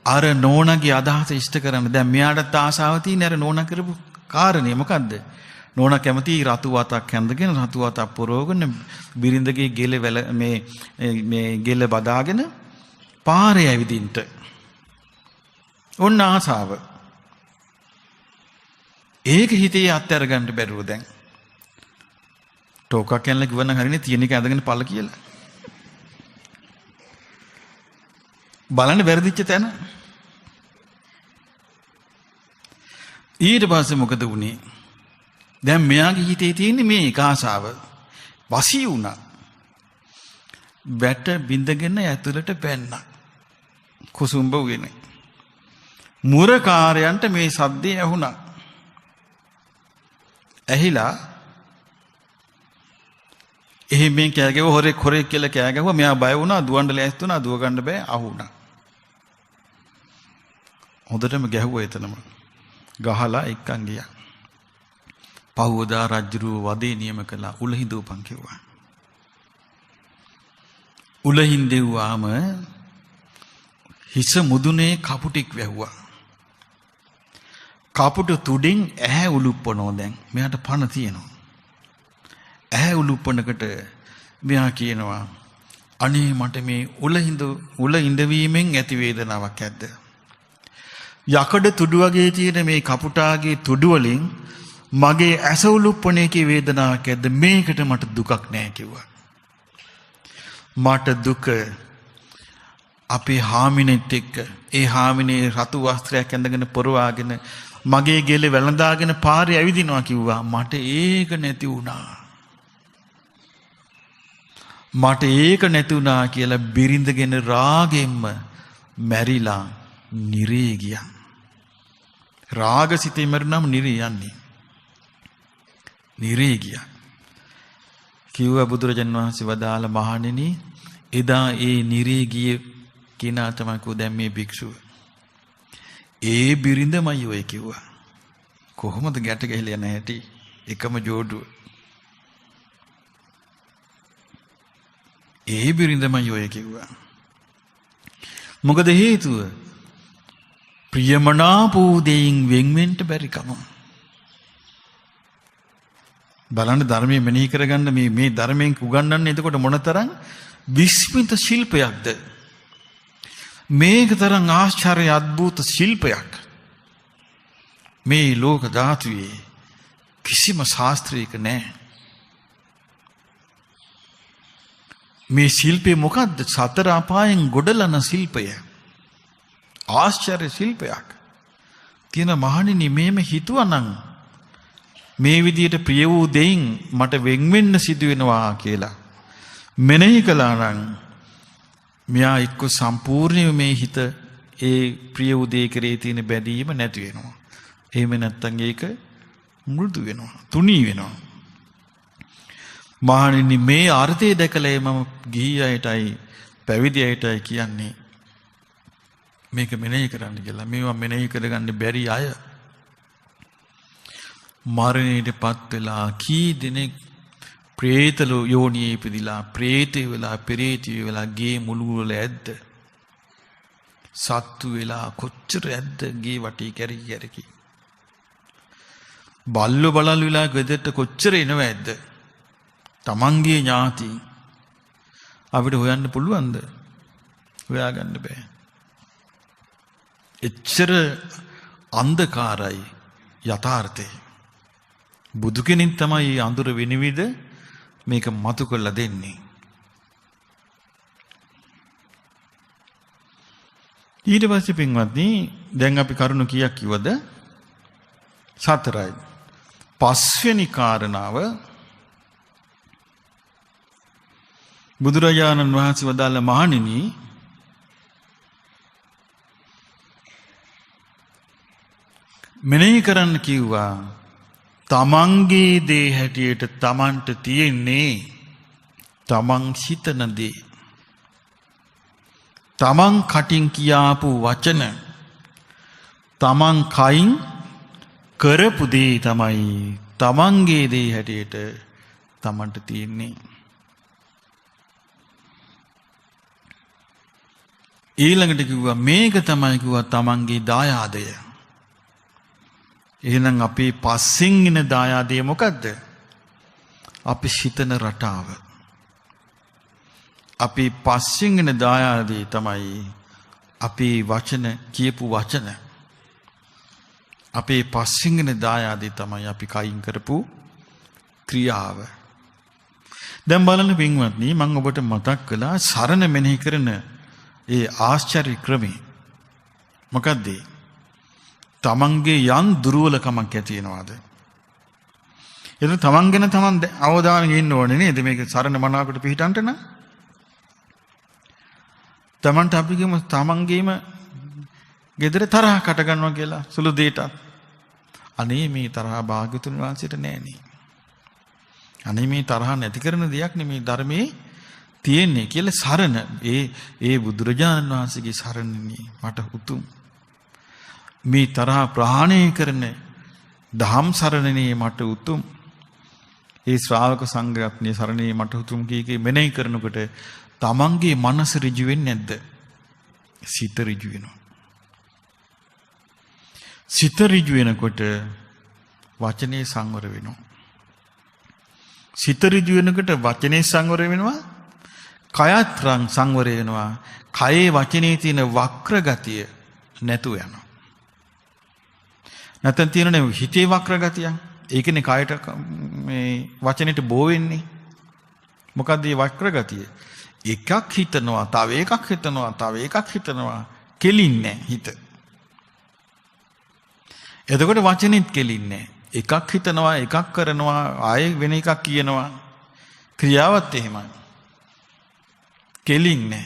අර නෝනාගේ අදහස ඉෂ්ට කරන්න. දැන් මෙයාට ආසාව තියෙන අර නෝනා කරපු කාරණේ මොකද්ද? නෝනා කැමති රතු වතක් හැඳගෙන රතු වතක් පොරවගෙන බිරිඳගේ ගෙල මේ ගෙල බදාගෙන පාරේ ඇවිදින්න. ඔන්න ආසාව. ඒක හිතේ අත්හැර ගන්න බැරුව දැන්. ටෝකක් කැල්ල කිව්වනම් හරිනේ තියෙන එක ඇඳගෙන පළ කියලා. බලන්න වැරදිච්ච තැන. ඊට පස්සේ මොකද වුනේ? දැන් මෙයාගේ හිතේ තියෙන්නේ මේ ආසාව. වසී වුණා. වැට බින්දගෙන ඇතුළට පැන්නා. කුසුම්බ උයනේ. මුරකාරයන්ට මේ සද්දේ ඇහුණා. ඇහිලා එහෙම මේ කෑ ගැව හොරෙක් කියලා කෑ ගැවුවා. මෙයා බය වුණා, දුවන්න ලෑස්ති වුණා, දුව ගන්න බෑ, අහුණා. හොඳටම ගැහුවා එතනම. ගහලා එක්කන් ගියා. පහුවදා රජුරුව වදේ නියම කළා. උලහිඳුපන් කිව්වා. උලහින්දෙව්වාම හිස මුදුනේ කපුටෙක් වැහුවා. කපුට තුඩින් ඇහැ උලුප්පනෝ දැන්. මෙයාට පණ තියෙනවා. ඇහැ උලුප්පනකට මෙයා කියනවා අනේ මට මේ උල ඉඳවීමෙන් ඇති වේදනාවක් ඇද්ද? යකඩ තුඩු වගේ තියෙන මේ කපුටාගේ තුඩු වලින් මගේ ඇස උලුප්පන එකේ වේදනාවක් ඇද්ද? මේකට මට දුකක් නෑ කිව්වා. මට දුක අපේ හාමිනෙත් එක්ක ඒ හාමිනේ රතු වස්ත්‍රයක් ඇඳගෙන පොරවාගෙන මගේ ගෙල වැළඳාගෙන පාරේ ඇවිදිනවා කිව්වා. මට ඒක නැති වුණා. මට ඒක නැති වුණා කියලා බිරිඳගෙන රාගෙම්ම මැරිලා නිරේ ගියා. රාගසිතේ මරුණාම නිරේ යන්නේ. නිරේ ගියා. කිව්වා බුදුරජාණන් වහන්සේ වදාළ මහණෙනි එදා ඒ නිරේ ගියේ කිනා තමයි කෝ දැන් මේ භික්ෂුව. ඒ බිරිඳමයි ඔය කිව්වා. කොහොමද ගැට ගහලා යන හැටි? එකම ජෝඩුව. ඒ බිරිඳමයි ඔය කිව්වා. මොකද හේතුව? ප්‍රියමනාපෝ දෙයින් වෙන්වෙන්න බැරි කම. බලන්න ධර්මයේ මෙනෙහි කරගන්න මේ ධර්මයෙන් උගන්වන්නේ එතකොට මොනතරම් විස්මිත ශිල්පයක්ද? මේක තරම් ආශ්චර්ය අద్భుත ශිල්පයක් මේ ලෝක ධාතුවේ කිසිම ශාස්ත්‍රයක නැහැ. මේ ශිල්පේ මොකද්ද? සතර අපායන් ගොඩලන ශිල්පය. ආශ්චර්ය ශිල්පයක්. තියෙන මහණෙනි මේම හිතුවනම් මේ විදියට ප්‍රිය වූ දෙයින් මට වෙන් වෙන්න සිදු වෙනවා කියලා මෙනෙහි කළා නම් මෙයා එක්ක සම්පූර්ණයෙන් මේ හිත ඒ ප්‍රිය වූ දේ කරේ තියෙන බැඳීම නැති වෙනවා. එහෙම නැත්නම් ඒක මෘදු වෙනවා, තුනී වෙනවා. මහණෙනි මේ අර්ථය දැකලා මම ගිහි අයටයි පැවිදි අයටයි කියන්නේ මේක මෙනෙහි කරන්න කියලා. මේවා මෙනෙහි කරගන්න බැරි අය මරණයටපත් වෙලා කී දෙනෙක් ප්‍රේතලෝ යෝනියේ ඉපදිලා ප්‍රේතය වෙලා පෙරේතය වෙලා ගේ මුළු වල ඇද්ද? සත්තු වෙලා කොච්චර ඇද්ද ගේ වටේ කැරකි කැරකි. බල්ලෝ බලල් වෙලා ගෙදරට කොච්චර එනව ඇද්ද? තමන්ගේ ඥාති අපිට හොයන්න පුළුවන්ද? හොයාගන්න බෑ. එච්චර අන්ධකාරයි යථාර්ථය. බුදු කෙනෙක් තමයි මේ අඳුර විනිවිද මේක මතු කරලා දෙන්නේ. ඊට පස්සේ පින්වත්නි දැන් අපි කරුණු කීයක් කිව්වද? 4යි. පස්වෙනි කාරණාව බුදුරජාණන් වහන්සේ වදාළ මහණෙනි මෙනෙහි කරන්න කිව්වා තමන්ගේ දේ හැටියට තමන්ට තියෙන්නේ තමන් හිතන දේ. තමන් කටින් කියාපු වචන තමන් කයින් කරපු දේ තමයි තමන්ගේ දේ හැටියට තමන්ට තියෙන්නේ. ඊළඟට කිව්වා මේක තමයි කිව්වා තමන්ගේ දායාදය. එහෙනම් අපි පස්සෙන් එන දායාදය මොකද්ද? අපි හිතන රටාව. අපි පස්සෙන් එන දායාදය තමයි අපේ වචන කියපු වචන. අපේ පස්සෙන් එන දායාදය තමයි අපි කයින් කරපු ක්‍රියාව. දැන් බලන්න පින්වත්නි මම ඔබට මතක් කළා සරණ මෙනෙහි කරන ඒ ආශ්චර්ය ක්‍රමය. මොකද්ද? තමන්ගේ යම් දුර්වලකමක් ඇති වෙනවාද? එතන තමන් ගැන තමන් අවධානයෙන් ඉන්න ඕනේ නේද? මේක සරණ මනාවකට පිළිටන්ට නම් තමන්ට අපි කියමු තමන්ගේම ගෙදර තරහකට ගන්නවා කියලා සුළු දෙයකට. අනේ මේ තරහ භාග්‍යතුන් වහන්සේට නෑනේ. අනේ මේ තරහ නැති කරන දෙයක් නෙමේ ධර්මයේ තියෙන්නේ කියලා සරණ ඒ බුදුරජාණන් වහන්සේගේ සරණනේ මට උතුම්. මේ තරහ ප්‍රහාණය කරන දහම් සරණනේ මට උතුම්. ඒ ශ්‍රාවක සංඝරත්නයේ සරණේ මට උතුම් කීකේ මෙනෙහි කරනකොට තමන්ගේ මනස ඍජු වෙන්නේ නැද්ද? සිත ඍජු වෙනවා. සිත ඍජු වෙනකොට වචනේ සංවර වෙනවා. සිත ඍජු වෙනකොට වචනේ සංවර වෙනවා. කයත් සංවර වෙනවා. කයේ වචනේ තියෙන වක්‍ර ගතිය නැතු යනවා. නැත්නම් තියෙනනේ හිතේ වක්‍ර ගතිය. ඒකනේ කයට මේ වචනෙට බෝ වෙන්නේ. මොකද්ද මේ වක්‍ර ගතිය? එකක් හිතනවා, තව එකක් හිතනවා, තව එකක් හිතනවා. කෙලින්නේ හිත. එතකොට වචනෙත් කෙලින්නේ. එකක් හිතනවා, එකක් කරනවා, ආයෙ වෙන එකක් කියනවා. ක්‍රියාවත් එහෙමයි. කෙලින්නේ.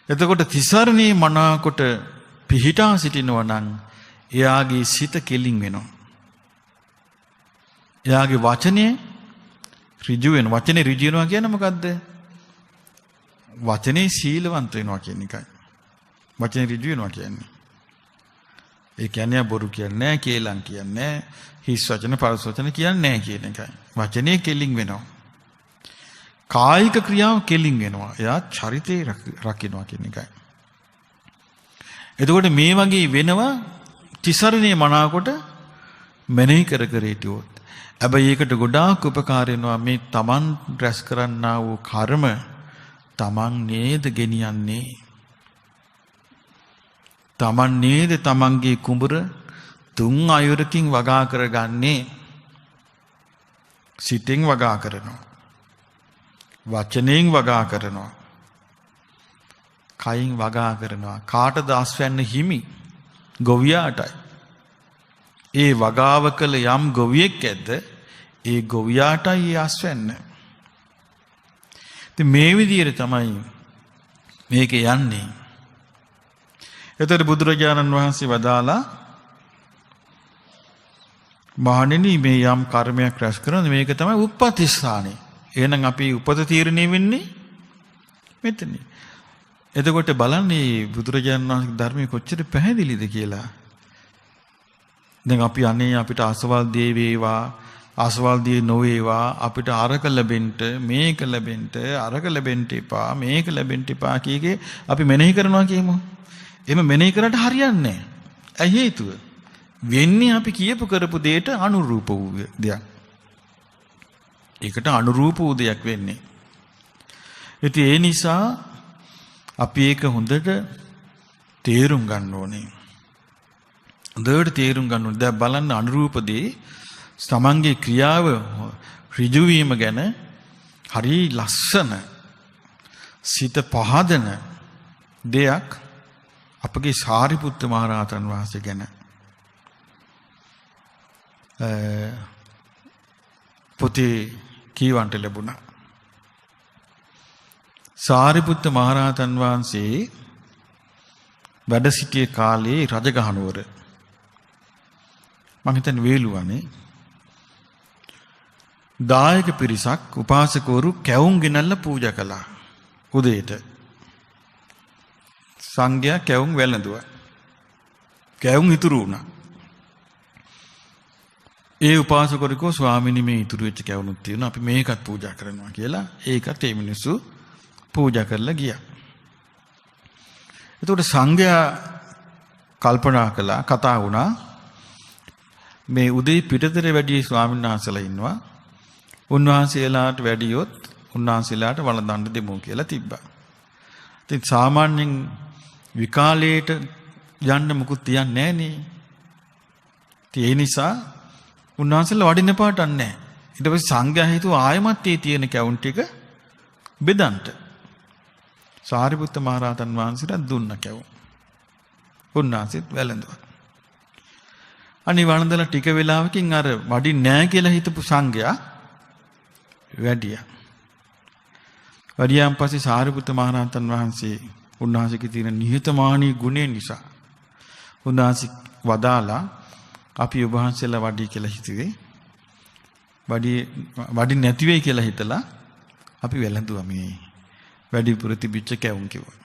එතකොට තිසරණේ මනාකොට පිහිටා සිටිනවා නම් එයාගේ සිත කෙලින් වෙනවා. එයාගේ වචනේ ඍජු වෙනවා. වචනේ ඍජු වෙනවා කියන්නේ මොකද්ද? වචනේ සීලවන්ත වෙනවා කියන එකයි. වචනේ ඍජු වෙනවා කියන්නේ. ඒ කියන්නේ බොරු කියන්නේ නැහැ, කේලම් කියන්නේ නැහැ, හිස් වචන පරස වචන කියන්නේ නැහැ කියන එකයි. වචනේ කෙලින් වෙනවා. කායික ක්‍රියාව කෙලින් වෙනවා. එයා චරිතේ රකින්නවා කියන එකයි. එතකොට මේ වගේ වෙනවා තිසරණේ මනාකොට මෙනෙහි කර කර හිටියොත්. හැබැයි ඒකට ගොඩාක් උපකාර වෙනවා මේ තමන් රැස් කරන්නා වූ කර්ම තමන් නේද ගෙනියන්නේ. තමන් නේද තමන්ගේ කුඹුර තුන් අයුරකින් වගා කරගන්නේ. සිතෙන් වගා කරනවා. වචනයෙන් වගා කරනවා. කයින් වගා කරනවා. කාටද අස්වැන්න හිමි? ගොවියාටයි. ඒ වගාව කළ යම් ගොවියෙක් ඇද්ද ඒ ගොවියාටයි ඒ අස්වැන්න. ඉතින් මේ විදිහට තමයි මේක යන්නේ. එතකොට බුදුරජාණන් වහන්සේ වදාලා මහණෙනි මේ යම් කර්මයක් රැස් කරන මේක තමයි උප්පත්ති ස්ථානේ. එහෙනම් අපි උපත තීරණය වෙන්නේ මෙතන. එතකොට බලන්නේ බුදුරජාණන් වහන්සේගේ ධර්මයේ කොච්චර පැහැදිලිද කියලා. දැන් අපි අනේ අපිට අසවල් දේ වේවා අසවල් දේ නොවේවා අපිට අරක ලැබෙන්න මේක ලැබෙන්න අරක ලැබෙන්න එපා මේක ලැබෙන්න එපා කීකේ අපි මෙනෙහි කරනවා කියමු. එහෙම මෙනෙහි කරාට හරියන්නේ නැහැ. ඇයි හේතුව? වෙන්නේ අපි කියපු කරපු දෙයට අනුරූප වූ දෙයක්. ඒකට අනුරූප වූ දෙයක් වෙන්නේ. ඉතින් ඒ නිසා අපි ඒක හොඳට තේරුම් ගන්න ඕනේ. හොඳට තේරුම් ගන්න ඕනේ. දැන් බලන්න අනුරූප දේ තමන්ගේ ක්‍රියාව ඍජු වීම ගැන හරි ලස්සන සිත පහදන දෙයක් අපගේ සාරිපුත්ත මහ රහතන් වහන්සේ ගැන පොතේ කියවන්ට ලැබුණා. සාරිපුත්ත මහ රහතන් වහන්සේ වැඩ සිටිය කාලේ රජගහනුවර මම හිතන්නේ වේලුවනේ දායක පිරිසක් උපාසකවරු කැවුම් ගෙනල්ලා පූජා කළා උදේට. සංඝයා කැවුම් වැළඳුවා. කැවුම් ඉතුරු වුණා. ඒ උපාසකවරු කෝ ස්වාමීනි මේ ඉතුරු වෙච්ච කැවුනුත් තියෙනවා අපි මේකත් පූජා කරනවා කියලා ඒකට ඒ මිනිස්සු පූජා කරලා ගියා. එතකොට සංඝයා කල්පනා කළා කතා වුණා මේ උදේ පිටතට වැඩි ස්වාමීන් වහන්සේලා ඉන්නවා. උන්වහන්සේලාට වැඩියොත් උන්වහන්සේලාට වළඳන්න දෙමු කියලා තිබ්බා. ඉතින් සාමාන්‍යයෙන් විකාලයට යන්න මුකුත් තියන්නේ නැහනේ. ඒ නිසා උන්වහන්සේලා වඩින්න පාටක් නැහැ. ඊට පස්සේ සංඝයා හිතුවා ආයමත් ඒ තියෙන කැවුම් ටික බෙදන්න. සාරිපුත්ත මහ රහතන් වහන්සේට දුන්න කැවුම්. උන්වහන්සේත් වැළඳුවා. අනිත් වළඳලා ටික වෙලාවකින් අර වඩින්නේ නැහැ කියලා හිතපු සංඝයා වැඩියා. වැඩියාන් පස්සේ සාරිපුත්ත මහ රහතන් වහන්සේ උන්වහන්සේගේ තියෙන නිහතමානී ගුණය නිසා උන්වහන්සේ වදාලා අපි ඔබ වහන්සේලා වඩි කියලා හිතුවේ වඩි නැති වෙයි කියලා හිතලා අපි වැළඳුවා මේ වැඩිපුර තිබිච්ච කැවුම් කිව්වා.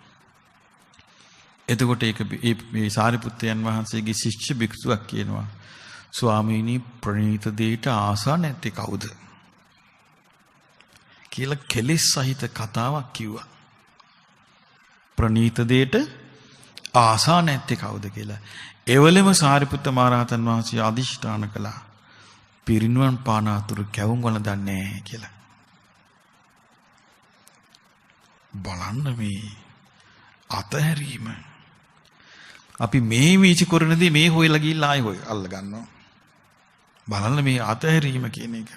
එතකොට ඒක මේ සාරිපුත්තයන් වහන්සේගේ ශිෂ්‍ය භික්ෂුවක් කියනවා ස්වාමීනි ප්‍රණීත දෙයට ආසා නැත්තේ කවුද කියලා කෙලෙස් සහිත කතාවක් කිව්වා. ප්‍රණීත දෙයට ආසා නැත්තේ කවුද කියලා. එවලෙම සාරිපුත්ත මහ රහතන් වහන්සේ අදිෂ්ඨාන කළා. පිරිනුවන් පාන අතුරු කැවුම් වළඳන්නේ නැහැ කියලා. බලන්න මේ අතහැරීම. අපි මේ වීචි කරනදී මේ හොයලා ගිහිල්ලා ආයෙ හොය අල්ල ගන්නවා. බලන්න මේ අතහැරීම කියන එක.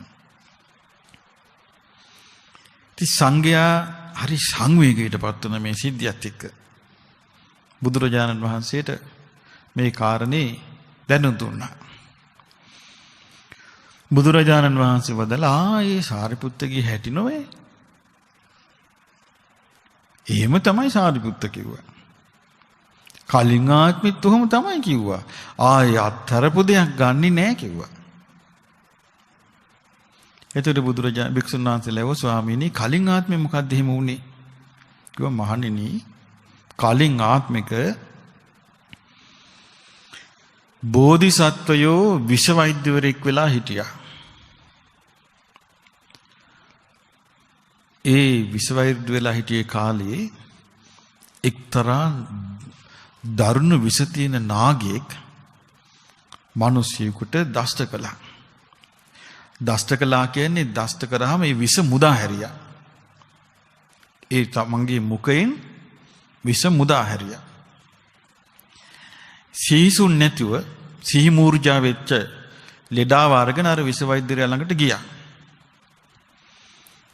ඉතින් සංඝයා හරි සංවේගයකටපත් වන මේ සිද්ධියත් එක්ක බුදුරජාණන් වහන්සේට මේ කාරණේ දැනුම් දුන්නා. බුදුරජාණන් වහන්සේ වදලා ආයේ සාරිපුත්තගේ හැටි නොවේ. එහෙම තමයි සාරිපුත්ත කිව්වා. කලින් ආත්මෙත් උහම තමයි කිව්වා. ආයේ අත්තරපු දෙයක් ගන්නෙ නෑ කිව්වා. එතකොට බුදුරජාණන් භික්ෂුන් වහන්සේලා ලැබුවා ස්වාමීනි කලින් ආත්මෙ මොකක්ද එහෙම වුනේ? කිව්වා මහණෙනි කලින් ආත්මික බෝධිසත්වයෝ විෂ වෛද්‍යවරයෙක් වෙලා හිටියා. ඒ විෂ වෛද්‍ය වෙලා හිටියේ කාලේ එක්තරා දරුණු විෂ තියෙන නාගයෙක් මිනිසියෙකුට දෂ්ට කළා. දෂ්ට කළා කියන්නේ දෂ්ට කරාම ඒ විෂ මුදා හැරියා. ඒ තමන්ගේ මුඛයෙන් විෂ මුදා හැරියා. සීසුන් නැතුව සිහි මූර්ජා වෙච්ච ලෙඩාව අරගෙන අර විෂ වෛද්‍යරයා ළඟට ගියා.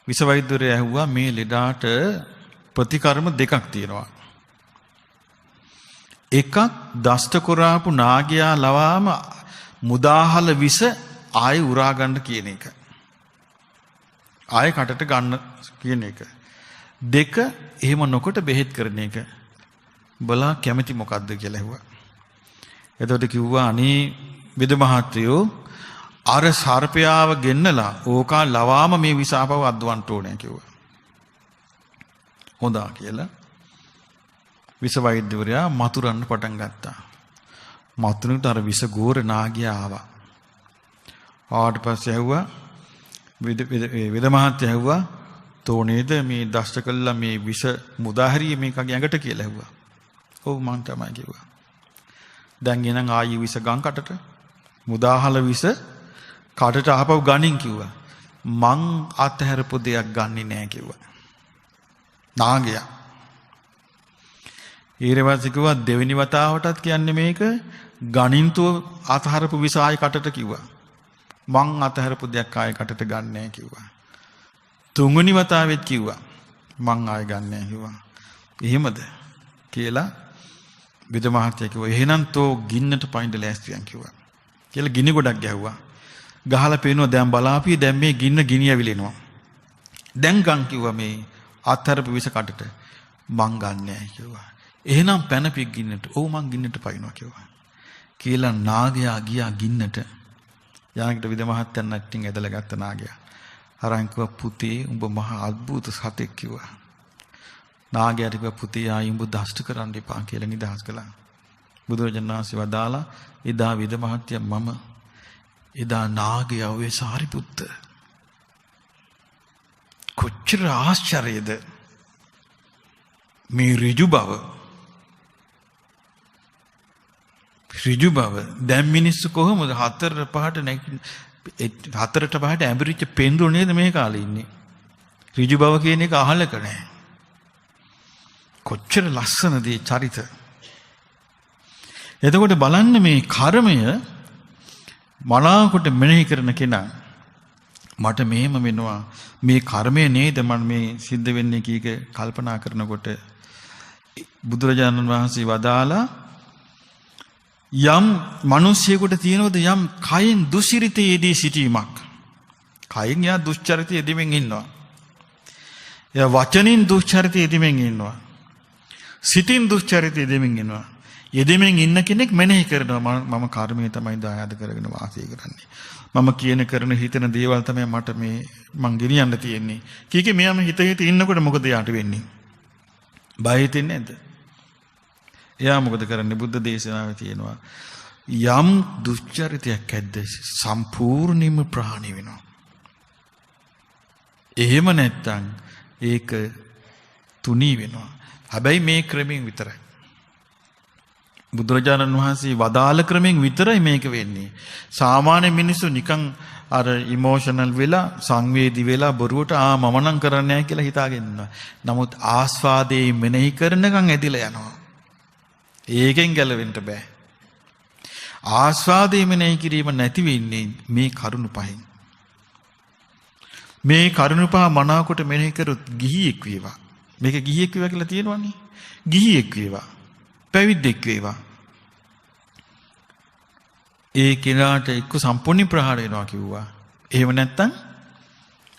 විස වෛද්‍යවරයා ඇහුවා මේ ලෙඩාට ප්‍රතිකර්ම දෙකක් තියෙනවා. එකක් දෂ්ට කරාපු නාගයා ලවාම මුදාහල විස ආයෙ උරා ගන්න කියන එක. ආයෙ කටට ගන්න කියන එක. දෙක එහෙම නොකොට බෙහෙත් කරන එක. බලා කැමති මොකද්ද කියලා ඇහුවා. එතකොට කිව්වා අනේ විද මහත්තයෝ අර සර්පයාව ගෙන්නලා ඕකා ලවාම මේ විස ආපහු අද්දවන්න ඕනේ කිව්වා. හොඳා කියලා විස වෛද්‍යවරයා මතුරන්න පටන් ගත්තා. මතුරුට අර විස ගෝර නාගයා ආවා. ආවට පස්සේ ඇහුවා විද මහත්තයා ඇහුවා තෝනේද මේ දෂ්ට කළා මේ විස මුදාහැරිය මේකගේ ඇඟට කියලා ඇහුවා. ඔව් මං තමයි කිව්වා. දැන් එනං ආයි විස ගම් කටට මුදාහල විස කටට ආපහු ගනින් කිව්වා. මං අතහැරපු දෙයක් ගන්නෙ නෑ කිව්වා. නාගයා. ඊරවස්සේ කිව්වා දෙවෙනි වතාවටත් කියන්නේ මේක ගණින්තුව අතහැරපු විස ආයි කටට කිව්වා. මං අතහැරපු දෙයක් ආයි කටට ගන්න නෑ කිව්වා. තුන්වෙනි වතාවෙත් කිව්වා මං ආයි ගන්න නෑ කිව්වා. එහෙමද කියලා විද මහත්තයා කිව්වා එහෙනම් තෝ ගින්නට පයින්ද ලෑස්තියන් කිව්වා. කියලා ගිනි ගොඩක් ගැහුවා. ගහලා පේනවා දැන් බලාපිය දැන් මේ ගින්න ගිනි ඇවිලෙනවා. දැන් ගන් කිව්වා මේ අත්හැරපු විස කටට. මං ගන්න නෑ කිව්වා. එහෙනම් පැනපික් ගින්නට. ඔව් මං ගින්නට පයින්නවා කිව්වා. කියලා නාගයා ගියා ගින්නට. යානකට විද මහත්තයන් නැට්ටින් ඇදලා ගත්ත නාගයා. අරන් කිව්වා පුතේ උඹ මහා අద్భుත සතෙක් කිව්වා. නාගයාට කිව්වා පුතේ ආයි උඹ දෂ්ට කරන්න එපා කියලා නිදහස් කළා. බුදුරජාණන් වහන්සේ වදාලා එදා විද මහත්තයා මම එදා නාගයා ඔය සාරිපුත්ත කොච්චර ආශ්චර්යද මේ ඍජු බව දැන් මිනිස්සු කොහොමද 4-5ට ඇඹරිච්ච පෙන්දුර නේද මේ කාලේ ඉන්නේ. ඍජු බව කියන එක අහලක නැහැ. කොච්චර ලස්සනද ඒ චරිත. එතකොට බලන්න මේ කර්මය මනාකොට මෙනෙහි කරන කෙනා මට මෙහෙම වෙනවා මේ කර්මය නේද මම මේ සිද්ධ වෙන්නේ කීක කල්පනා කරනකොට බුදුරජාණන් වහන්සේ වදාලා යම් මිනිසියෙකුට තියෙනවද යම් කයින් දුසිරිතයේදී සිටීමක්. කයින් යා දුස්චරිතය යෙදෙමින් ඉන්නවා. එයා වචනින් දුස්චරිතය යෙදෙමින් ඉන්නවා. සිතින් දුස්චරිතය යෙදෙමින් ඉන්නවා. යෙදෙමින් ඉන්න කෙනෙක් මෙනෙහි කරනවා මම කර්මයේ තමයි දායාද කරගෙන වාසය කරන්නේ. මම කියන කරන හිතන දේවල් තමයි මට මේ මං ගෙනියන්න තියෙන්නේ. කීකේ මෙයාම හිත ඉන්නකොට මොකද යාට වෙන්නේ? බය හිතෙන්නේ නැද්ද? එයා මොකද කරන්නේ? බුද්ධ දේශනාවේ තියෙනවා යම් දුස්චරිතයක් ඇද්ද සම්පූර්ණයෙන්ම ප්‍රහාණය වෙනවා. එහෙම නැත්නම් ඒක තුනී වෙනවා. හැබැයි මේ ක්‍රමයෙන් විතරයි. බුදුරජාණන් වහන්සේ වදාළ ක්‍රමයෙන් විතරයි මේක වෙන්නේ. සාමාන්‍ය මිනිස්සු නිකන් අර ඉමෝෂනල් වෙලා සංවේදී වෙලා බොරුවට මම නම් කරන්නේ නැහැ කියලා හිතාගෙන ඉන්නවා. නමුත් ආස්වාදයේ මෙනෙහි කරනකන් ඇදිලා යනවා. ඒකෙන් ගැලවෙන්න බෑ. ආස්වාදයේ මෙනෙහි කිරීම නැති වෙන්නේ මේ කරුණු පහෙන්. මේ කරුණු පහ මනාකොට මෙනෙහි කරොත් ගිහියෙක් වේවා. මේක ගිහියෙක් වේවා කියලා තියෙනවනේ. ගිහියෙක් වේවා. පැවිද්දෙක් වේවා. ඒ කෙනාට එක්ක සම්පූර්ණ ප්‍රහාර වෙනවා කිව්වා. එහෙම නැත්නම්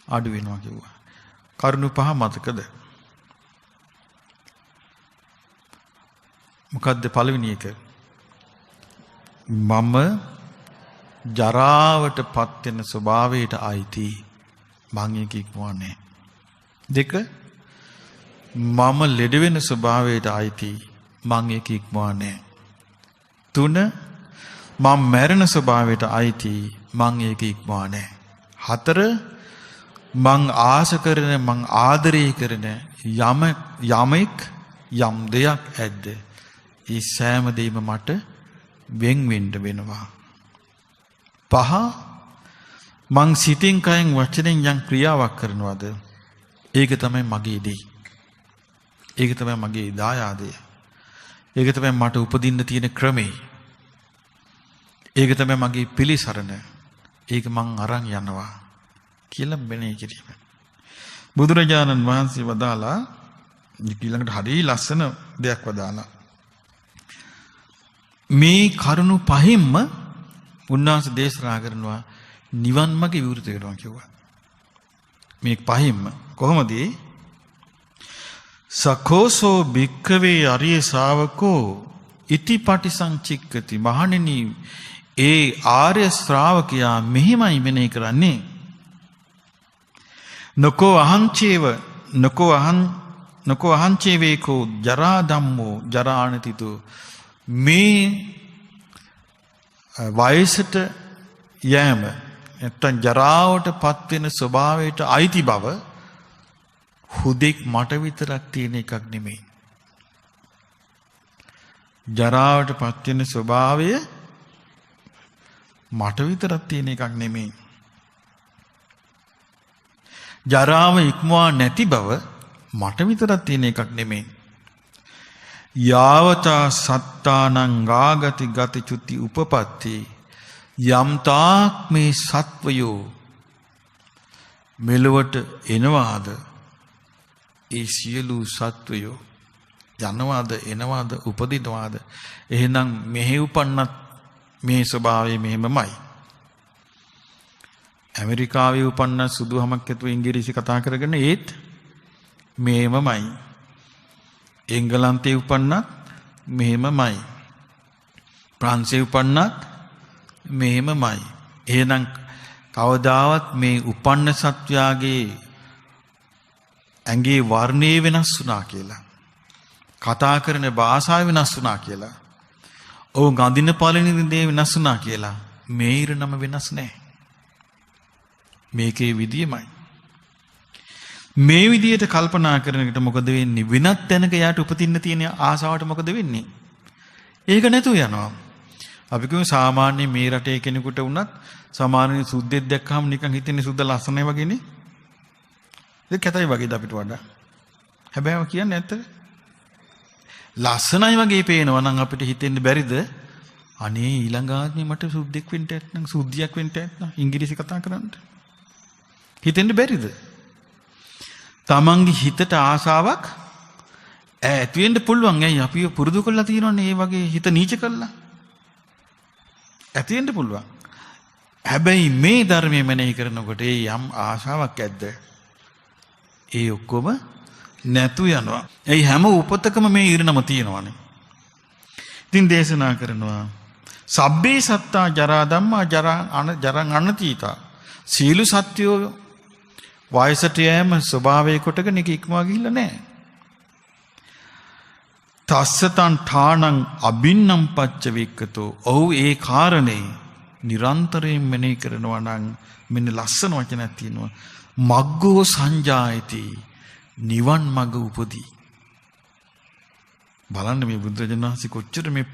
අඩු වෙනවා කිව්වා. කරුණු පහ මතකද? මොකද්ද පළවෙනි එක? මම ජරාවටපත් වෙන ස්වභාවයට අයිති. මං ඒක ඉක්මවන්නේ. දෙක මම ලෙඩ වෙන ස්වභාවයට අයිති. මං ඒක ඉක්මවන්නේ. තුන මම මැරෙන ස්වභාවයට අයිති. මං ඒක ඉක්මවන්නේ. හතර මං ආශ කරන මං ආදරය කරන යමෙක් යම් දෙයක් ඇද්ද ඒ සෑම දෙයක්ම මට වෙන් වෙන්න වෙනවා. පහ මං සිතින් කයෙන් වචනෙන් යම් ක්‍රියාවක් කරනවද ඒක තමයි මගේ දේ. ඒක තමයි මගේ දායාදය. ඒක තමයි මට උපදින්න තියෙන ක්‍රමේ. ඒක තමයි මගේ පිළිසරණ. ඒක මං අරන් යනවා කියලා මෙනෙහි කිරීම. බුදුරජාණන් වහන්සේ වදාලා ඊළඟට හරි ලස්සන දෙයක් වදාලා. මේ කරුණු පහින්ම උන්වහන්සේ දේශනා කරනවා නිවන් මාර්ග විවෘත වෙනවා කිව්වා. මේ පහින්ම කොහොමද? සකෝසෝ භික්ඛවේ අරිය ශාවකෝ ඉති පටිසංචික්කති. මහණෙනි ඒ ආර්ය ශ්‍රාවකයා මෙහිමයි මෙනෙහි කරන්නේ. නකෝ අහංචේවේකෝ ජරා ධම්මෝ ජරාණතිතු. මේ වයසට යෑම නැත්තම් ජරාවට පත්වෙන ස්වභාවයට අයිති බව හුදෙක් මට විතරක් තියෙන එකක් නෙමෙයි. ජරාවට පත්වෙන ස්වභාවය මට විතරක් තියෙන එකක් නෙමෙයි. ජරාව ඉක්මවා නැති බව මට විතරක් තියෙන එකක් නෙමෙයි. යාවතා සත්තානං ගාගති ගති චුති උපපත්ති. යම්තාක් මේ සත්වයෝ මෙලොවට එනවාද ඒ සියලු සත්වයෝ යනවාද එනවාද උපදිනවාද එහෙනම් මෙහි උපන්නත් මේ ස්වභාවය මෙහෙමමයි. ඇමරිකාවේ උපන්න සුදුහමක් ඇතුව ඉංග්‍රීසි කතා කරගෙන ඒත් මෙහෙමමයි. එංගලන්තයේ උපන්නත් මෙහෙමමයි. ප්‍රංශයේ උපන්නත් මෙහෙමමයි. එහෙනම් කවදාවත් මේ උපන්න සත්වයාගේ ඇඟේ වර්ණය වෙනස් වුණා කියලා, කතා කරන භාෂාව වෙනස් වුණා කියලා, ඔවුන් ගඳින පළඳින දේ වෙනස් වුණා කියලා මේ ඉරණම වෙනස් නැහැ. මේකේ විදියමයි. මේ විදියට කල්පනා කරන එකට මොකද වෙන්නේ? වෙනත් තැනක යාට උපදින්න තියෙන ආසාවට මොකද වෙන්නේ? ඒක නැතුව යනවා. අපි කියමු සාමාන්‍ය මේ රටේ කෙනෙකුට වුණත් සාමාන්‍ය සුද්දෙක් දැක්කම නිකන් හිතන්නේ සුද්ද ලස්සනයි වගේනේ. ඒක කැතයි වගේද අපිට වඩා. හැබැයි කියන්නේ ඇත්තද? ලස්සනයි වගේ පේනවා නම් අපිට හිතෙන්න බැරිද? අනේ ඊළඟ ආත්මේ මට සුද්දෙක් වෙන්න නැත්නම් සුද්දියක් වෙන්න නැත්නම් ඉංග්‍රීසි කතා කරන්න. හිතෙන්න බැරිද? තමන්ගේ හිතට ආසාවක් ඇති වෙන්න පුළුවන්. ඇයි අපි පුරුදු කරලා තියෙනවනේ මේ වගේ හිත නීච කරලා. ඇති වෙන්න පුළුවන්. හැබැයි මේ ධර්මයේ මෙනෙහි කරනකොට ඒ යම් ආශාවක් ඇද්ද? ඒ ඔක්කොම නැතු යනවා. ඒ හැම උපතකම මේ ඊරණම තියෙනවානේ. ඉතින් දේශනා කරනවා සබ්බේ සත්තා ජරා ධම්මා ජරං අනතීතා. සීල සත්‍යෝ වයසට යෑම ස්වභාවයේ කොටගෙන එක ඉක්මවා ගිහිල්ලා නැහැ. තස්සතං ඨානං අබින්නම් පච්ච වික්කතෝ. ඔව් ඒ කාරණේ නිරන්තරයෙන් මෙනෙහි කරනවා නම් මෙන්න ලස්සන වචනයක් තියෙනවා. මග්ගෝ සංජායති. නිවන් මඟ උපදී. බලන්න මේ බුදුරජාණන් වහන්සේ කොච්චර මේ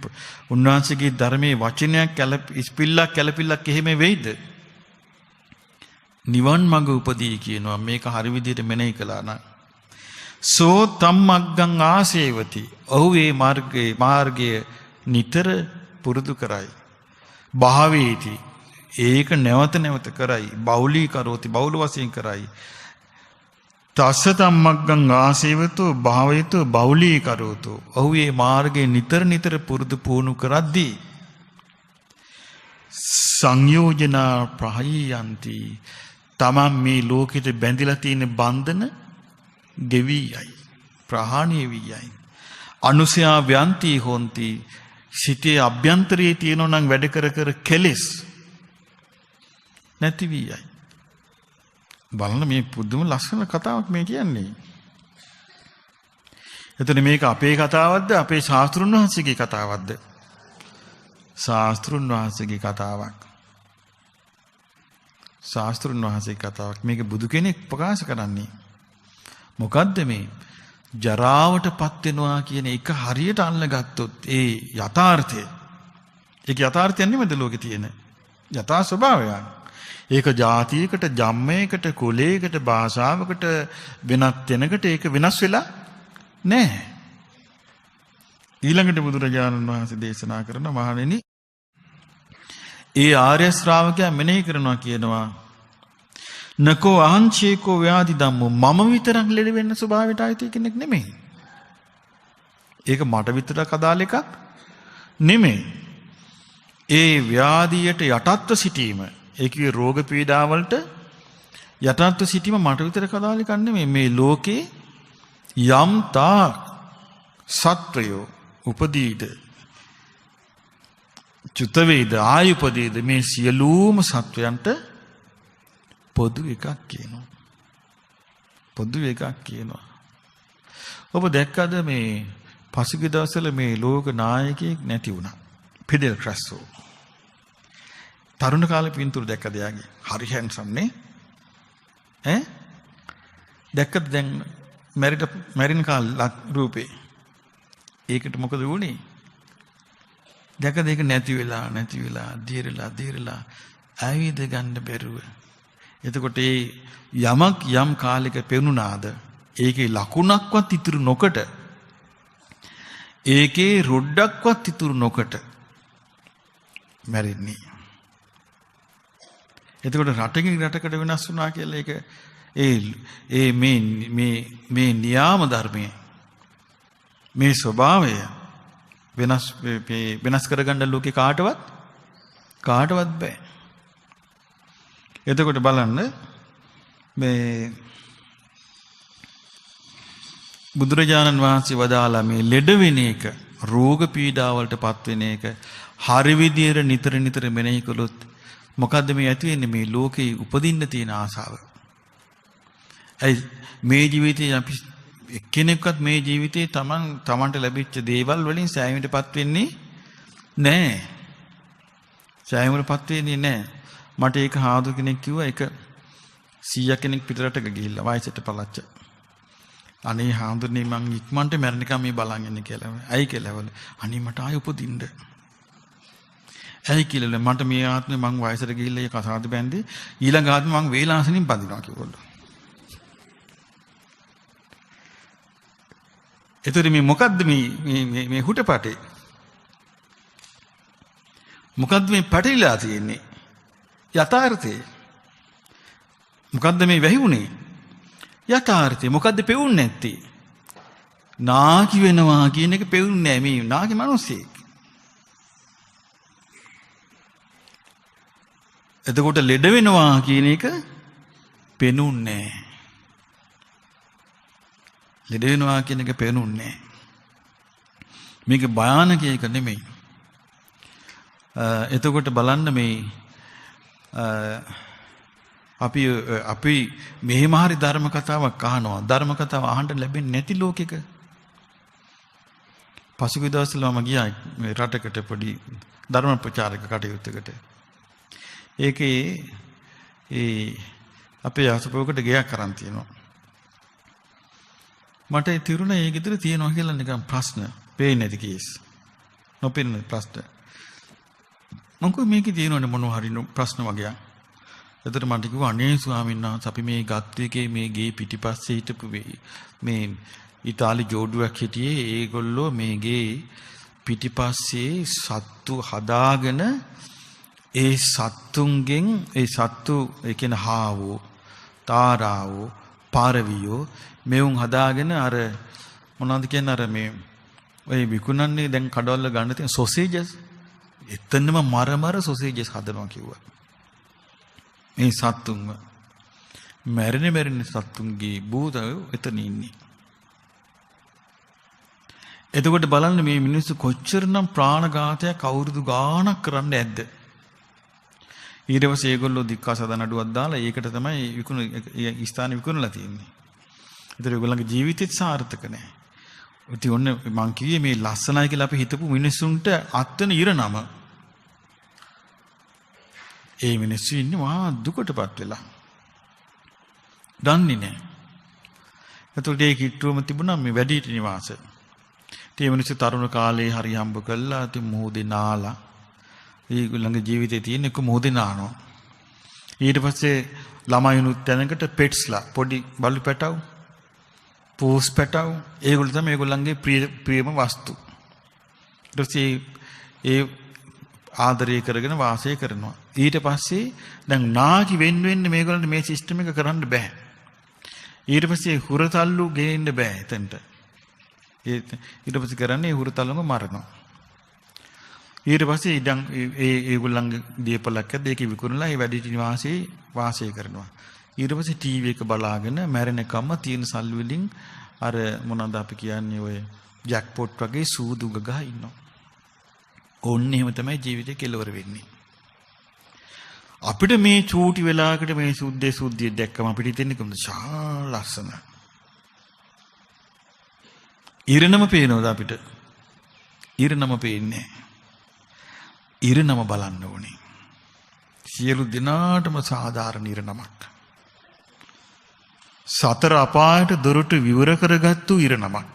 උන්වහන්සේගේ ධර්මයේ වචනයක් ඉස්පිල්ලක් කැලපිල්ලක් එහෙම වෙයිද? නිවන් මඟ උපදී කියනවා. මේක හරි විදිහට මෙනෙහි කළා නම් සෝ තම්මග්ගං ආසේවති. ඔහු ඒ මාර්ගය නිතර පුරුදු කරයි. භාවේති. ඒක නැවත නැවත කරයි. බෞලී කරෝති. බෞල වශයෙන් කරයි. තස්ස තම්මග්ගං ආසේවතෝ භාවේතෝ බෞලී කරෝතෝ. ඔහු ඒ මාර්ගය නිතර නිතර පුරුදු පුහුණු කරද්දී සංයෝජනා ප්‍රහයන්ති. තමන් මේ ලෝකෙට බැඳිලා තියෙන බන්ධන ගෙවි යයි. ප්‍රහාණය වී යයි. අනුසයා ව්‍යන්ති හොಂತಿ. සිතේ අභ්‍යන්තරයේ තියෙනවා නම් වැඩ කර කර කෙලෙස් නැති වී යයි. බලන්න මේ පුදුම ලස්සන කතාවක් මේ කියන්නේ. එතන මේක අපේ කතාවක්ද අපේ ශාස්ත්‍රුන් වහන්සේගේ කතාවක්ද? ශාස්ත්‍රුන් වහන්සේගේ කතාවක්. ශාස්ත්‍රුන් වහන්සේගේ කතාවක්. මේක බුදු කෙනෙක් ප්‍රකාශ කරන්නේ. මොකද්ද මේ? ජරාවට පත් වෙනවා කියන එක හරියට අල්ලගත්තොත් ඒ යථාර්ථය. ඒක යථාර්ථයක් නෙමෙයිද ලෝකේ තියෙන? යථා ස්වභාවයක්. ඒක જાතියකට, ජම්මයකට, කුලයකට, භාෂාවකට වෙනත් වෙනකට ඒක වෙනස් වෙලා නැහැ. ඊළඟට බුදුරජාණන් වහන්සේ දේශනා කරන මහණෙනි ඒ ආර්ය ශ්‍රාවකයා මෙනෙහි කරනවා කියනවා නකෝ අහංචේකෝ ව්‍යාධි ධම්මෝ මම විතරක් ලෙඩ වෙන්න ස්වභාවයට ආйти කෙනෙක් නෙමෙයි. ඒක මට විතරක් අදාළ එකක් නෙමෙයි. ඒ ව්‍යාධියට යටත්ව සිටීම, ඒකේ රෝග පීඩාවලට යටත්ව සිටීම මට විතරක් අදාළ එකක් නෙමෙයි. මේ ලෝකේ යම් තා සත්වයෝ උපදීද චුත වේද ආයුපදීද මේ සියලුම සත්වයන්ට පොදු එකක් කියනවා. පොදු එකක් කියනවා. ඔබ දැක්කද මේ පසුගිය දවස්වල මේ ලෝක නායකයෙක් නැති වුණා. ෆිඩෙල් කාස්ට්‍රෝ. තරුණ කාලේ පින්තූර දැක්කද යාගේ? හරි හැන්සම් නේ? ඈ? දැක්කද දැන් මැරින කාල රූපේ? ඒකට මොකද වුනේ? දැක්කද ඒක නැති වෙලා දීරලා ආවිද ගන්න බැරුව. එතකොට ඒ යමක් යම් කාලයක පෙනුනාද ඒකේ ලකුණක්වත් ඉතුරු නොකොට, ඒකේ රොඩක්වත් ඉතුරු නොකොට මැරෙන්නේ. එතකොට රටකින් රටකට වෙනස් වුණා කියලා ඒක ඒ මේ න්‍යාම ධර්මයේ මේ ස්වභාවය වෙනස් කරගන්න ලෝකේ කාටවත් බෑ. එතකොට බලන්න මේ බුදුරජාණන් වහන්සේ වදාලා මේ ලෙඩ වෙන එක, රෝග පීඩාවලට පත් වෙන එක හරි විදියට නිතර මෙනෙහි කළොත් මොකද්ද මේ ඇති වෙන්නේ? මේ ලෝකේ උපදින්න තියෙන ආසාව. මේ ජීවිතේ අපි එක්කෙනෙක්වත් මේ ජීවිතේ තමන්ට ලැබිච්ච දේවල් වලින් සෑහීමටපත් වෙන්නේ නැහැ. සෑහීමටපත් වෙන්නේ නැහැ. මට ඒක හාදු කෙනෙක් කිව්වා, ඒක 100 කෙනෙක් පිටරටක ගිහිල්ලා වයසට පළච්ච. අනේ හාමුදුරනේ මං ඉක්මනට මැරෙනකම් මේ බලන් ඉන්නේ කියලා. ඇයි කියලාවල. අනේ මට ආයෙ උපදින්න. ඇයි කියලා මට මේ ආත්මේ මං වයසට ගිහිල්ලා ඒ කසාද බැන්දේ ඊළඟ ආත්මේ මං වේලාසනින් බඳිනවා කිව්වලු. එතකොට මේ මොකද්ද මේ හුටපටේ? මොකද්ද මේ පැටලිලා තියෙන්නේ? යථාර්ථය. මොකද්ද මේ වැහිුනේ? යථාර්ථය. මොකද්ද පෙවුන්නේ නැත්තේ? නාකි වෙනවා කියන එක පෙවුන්නේ නැහැ. මේ නාකි මිනිස්සෙක්. එතකොට ලෙඩ වෙනවා කියන එක පෙනුන්නේ නැහැ. ලෙඩ වෙනවා කියන එක පෙනුන්නේ නැහැ. මේක භයානක එක නෙමෙයි. එතකොට බලන්න මේ අපි මෙහෙම හරි ධර්ම කතාවක් අහනවා. ධර්ම කතාව අහන්න ලැබෙන්නේ නැති ලෝකෙක. පසුගිය දවස්වල මම ගියා රටකට පොඩි ධර්ම ප්‍රචාරක කටයුත්තකට. ඒකේ අපේ අසපුවකට ගයක් කරන් තියෙනවා. මට තිරුණා ඒ ගෙදර තියෙනවා කියලා නිකන් ප්‍රශ්න. පේන්නේ නැති කේස්. නොපෙනෙන ප්‍රශ්න. මම කිව්වා මේකේ තියෙනවනේ මොනවා හරි ප්‍රශ්න වගේ. එතකොට මට කිව්වා අනේ ස්වාමීන් වහන්සේ අපි මේ ගත් එකේ මේ ගේ පිටිපස්සේ හිටපු මේ ඉතාලි ජෝඩුවක් හිටියේ. ඒගොල්ලෝ මේ ගේ පිටිපස්සේ සත්තු හදාගෙන ඒ සත්තුන්ගෙන් ඒ සත්තු ඒ කියන හාවෝ තාරාවෝ පාරවියෝ මෙවුන් හදාගෙන අර මොනවද කියන්නේ අර මේ ඔය විකුණන්නේ දැන් කඩවල ගන්න තියෙන සොසේජස් එතනම මර සොසේජස් හදනවා කිව්වා. මේ සත්තුන්ව මැරෙන සත්තුන්ගේ භූතයෝ එතන ඉන්නේ. එතකොට බලන්න මේ මිනිස්සු කොච්චරනම් ප්‍රාණඝාතයක් අවුරුදු ගාණක් කරන්නේ නැද්ද? ඊට පස්සේ ඒගොල්ලෝ දික්කසද නඩුවක් දාලා ඒකට තමයි ස්ථාන විකුණලා තියෙන්නේ. ඒතර ඒගොල්ලන්ගේ ජීවිතෙත් සාර්ථක නැහැ. ඉතින් ඔන්න මං කිව්වේ මේ ලස්සනයි කියලා අපි හිතපු මිනිස්සුන්ට අත්වන ඉරනම ඒ මිනිස්සු ඉන්නේ මහා දුකටපත් වෙලා. දන්නේ නැහැ. ඒතකොට ඒ කිට්ටුවම තිබුණා මේ වැඩිහිටි නිවාස. ඒ මිනිස්සු තරුණ කාලේ හරි හම්බ කළා. ඉතින් මොහොතේ නාලා ඒගොල්ලන්ගේ ජීවිතේ තියෙන එක මොහොතේ නානවා. ඊට පස්සේ ළමයිනුත් තැනකට පෙට්ස්ලා පොඩි බලු පැටව් පූස් පැටව් ඒගොල්ලෝ තමයි ඒගොල්ලන්ගේ ප්‍රියම වස්තු. ඊට පස්සේ ඒ ආදරය කරගෙන වාසය කරනවා. ඊට පස්සේ දැන් නාකි වෙන්න මේගොල්ලන්ට මේ සිස්ටම් එක කරන්න බෑ. ඊට පස්සේ හුරතල්ලු ගේන්න බෑ එතනට. ඊට පස්සේ කරන්නේ හුරතල්ලුම මරනවා. ඊට පස්සේ ඉඳන් ඒගොල්ලන්ගේ දීපලක් ඇද්ද ඒක විකුණලා ඒ වැඩි නිවාසයේ වාසය කරනවා. ඊට පස්සේ ටීවී එක බලාගෙන මැරෙනකම්ම තියෙන සල්ලි වලින් අර මොනවද අපි කියන්නේ ඔය ජැක්පොට් වගේ සූදු ගගා ඉන්නවා. ඕන්න එහෙම තමයි ජීවිතේ කෙලවර වෙන්නේ. අපිට මේ චූටි වෙලාවකට මේ සුද්ධිය දැක්කම අපිට හිතෙන්නේ කොහොමද? ලස්සන. ඉරණම පේනවද අපිට? ඉරණම පේන්නේ. ඉරණම බලන්න ඕනේ. සියලු දිනාටම සාධාරණ ඉරණමක්. සතර අපායට දොරටු විවර කරගත්තු ඉරණමක්.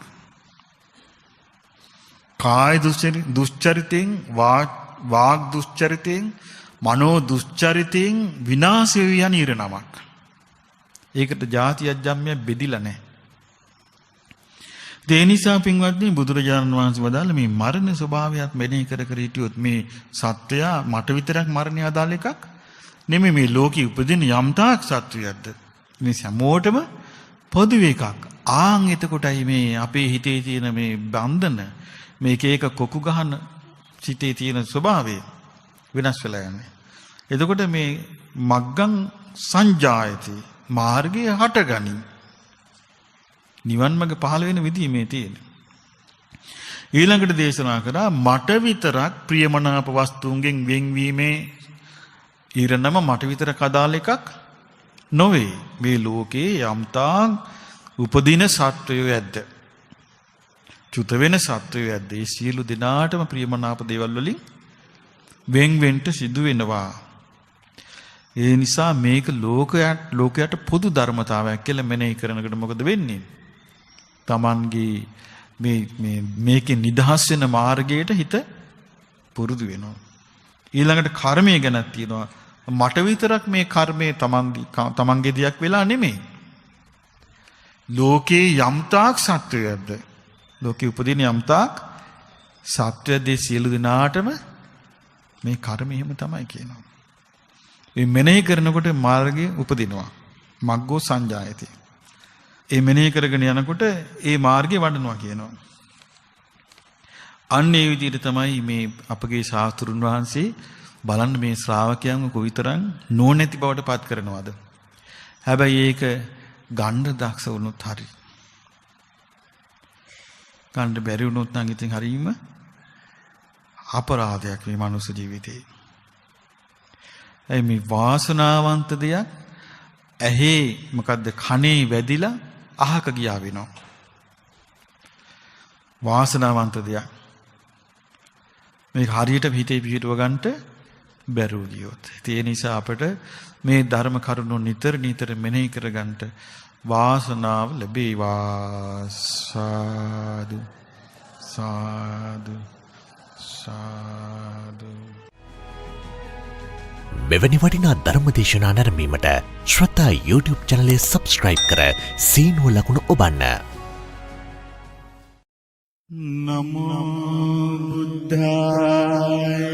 කාය දුස්චරිතෙන් වාග් දුස්චරිතෙන් මනෝ දුස්චරිතෙන් විනාශ වෙ යන ඉරණමක්. ඒකට ಜಾතියක් ජම්මයක් බෙදිලා නැහැ. ඒ නිසා පින්වත්නි බුදුරජාණන් වහන්සේ වදාළ මේ මරණ ස්වභාවයත් මෙනෙහි කර කර හිටියොත් මේ සත්වයා මට විතරක් මරණය අදාළ එකක් නෙමෙයි මේ ලෝකෙ උපදින යම් තාක් සත්වයක්ද මේ හැමෝටම පොදු එකක්. ආන් එතකොටයි මේ අපේ හිතේ තියෙන මේ බන්ධන මේක එක කොකු ගහන සිතේ තියෙන ස්වභාවය වෙනස් වෙලා යන්නේ. එතකොට මේ මග්ගං සංජායති මාර්ගය හටගනි. නිවන් මඟ පහළ වෙන විදිය මේ තියෙන. ඊළඟට දේශනා කරා මට විතරක් ප්‍රියමනාප වස්තුන්ගෙන් වෙන්වීමේ ඊරණම මට විතරක් අදාළ එකක් නොවේ. මේ ලෝකේ යම්තා උපදින සත්වයෝ ඇද්ද? චුත වෙන සත්වයෝ ඇද්ද? ඒ සියලු දිනාටම ප්‍රියමනාප දේවල් වලින් වෙන්වෙන්ට සිදු වෙනවා. ඒ නිසා මේක ලෝකයට පොදු ධර්මතාවයක් කියලා මෙනෙහි කරනකොට මොකද වෙන්නේ? තමන්ගේ මේකේ නිදහස් වෙන මාර්ගයට හිත පුරුදු වෙනවා. ඊළඟට කර්මය ගැනත් තියෙනවා. මට විතරක් මේ කර්මය තමන්ගේ දෙයක් වෙලා නෙමෙයි. ලෝකේ යම්තාක් සත්වයක්ද? ලෝකේ උපදින යම්තාක් සත්වයදී සියලු දිනාටම මේ කර්මය එහෙම තමයි කියනවා. මේ මෙනෙහි කරනකොට මාර්ගය උපදිනවා. මග්ගෝ සංජායති. ඒ මෙනෙහි කරගෙන යනකොට ඒ මාර්ගය වඩනවා කියනවා. අන්න ඒ විදිහට තමයි මේ අපගේ ශාස්ත්‍රුන් වහන්සේ බලන්න මේ ශ්‍රාවකයන්ව කොයිතරම් නොනැති බවට පත් කරනවද. හැබැයි ඒක ගන්න දක්ෂ වුණොත් හරි. ගන්න බැරි වුණොත් නම් ඉතින් හරීම අපරාධයක් මේ මනුස්ස ජීවිතේ. මේ වාසනාවන්ත දෙයක් ඇහි මොකද්ද කනේ වැදිලා අහක ගියා වෙනවා. වාසනාවන්ත දෙයක්. මේක හරියට හිතේ පිහිටව ගන්නට බැරුව ගියොත්. ඒ නිසා අපට මේ ධර්ම කරුණු නිතර මෙනෙහි කර ගන්නට වාසනාව ලැබේවා. සාදු සාදු සාදු. මෙවැනි වටිනා ධර්මදේශනා නැරඹීමට ශ්‍රද්ධා YouTube channel එක subscribe කර සීනුව ලකුණ ඔබන්න. නමෝ බුද්ධාය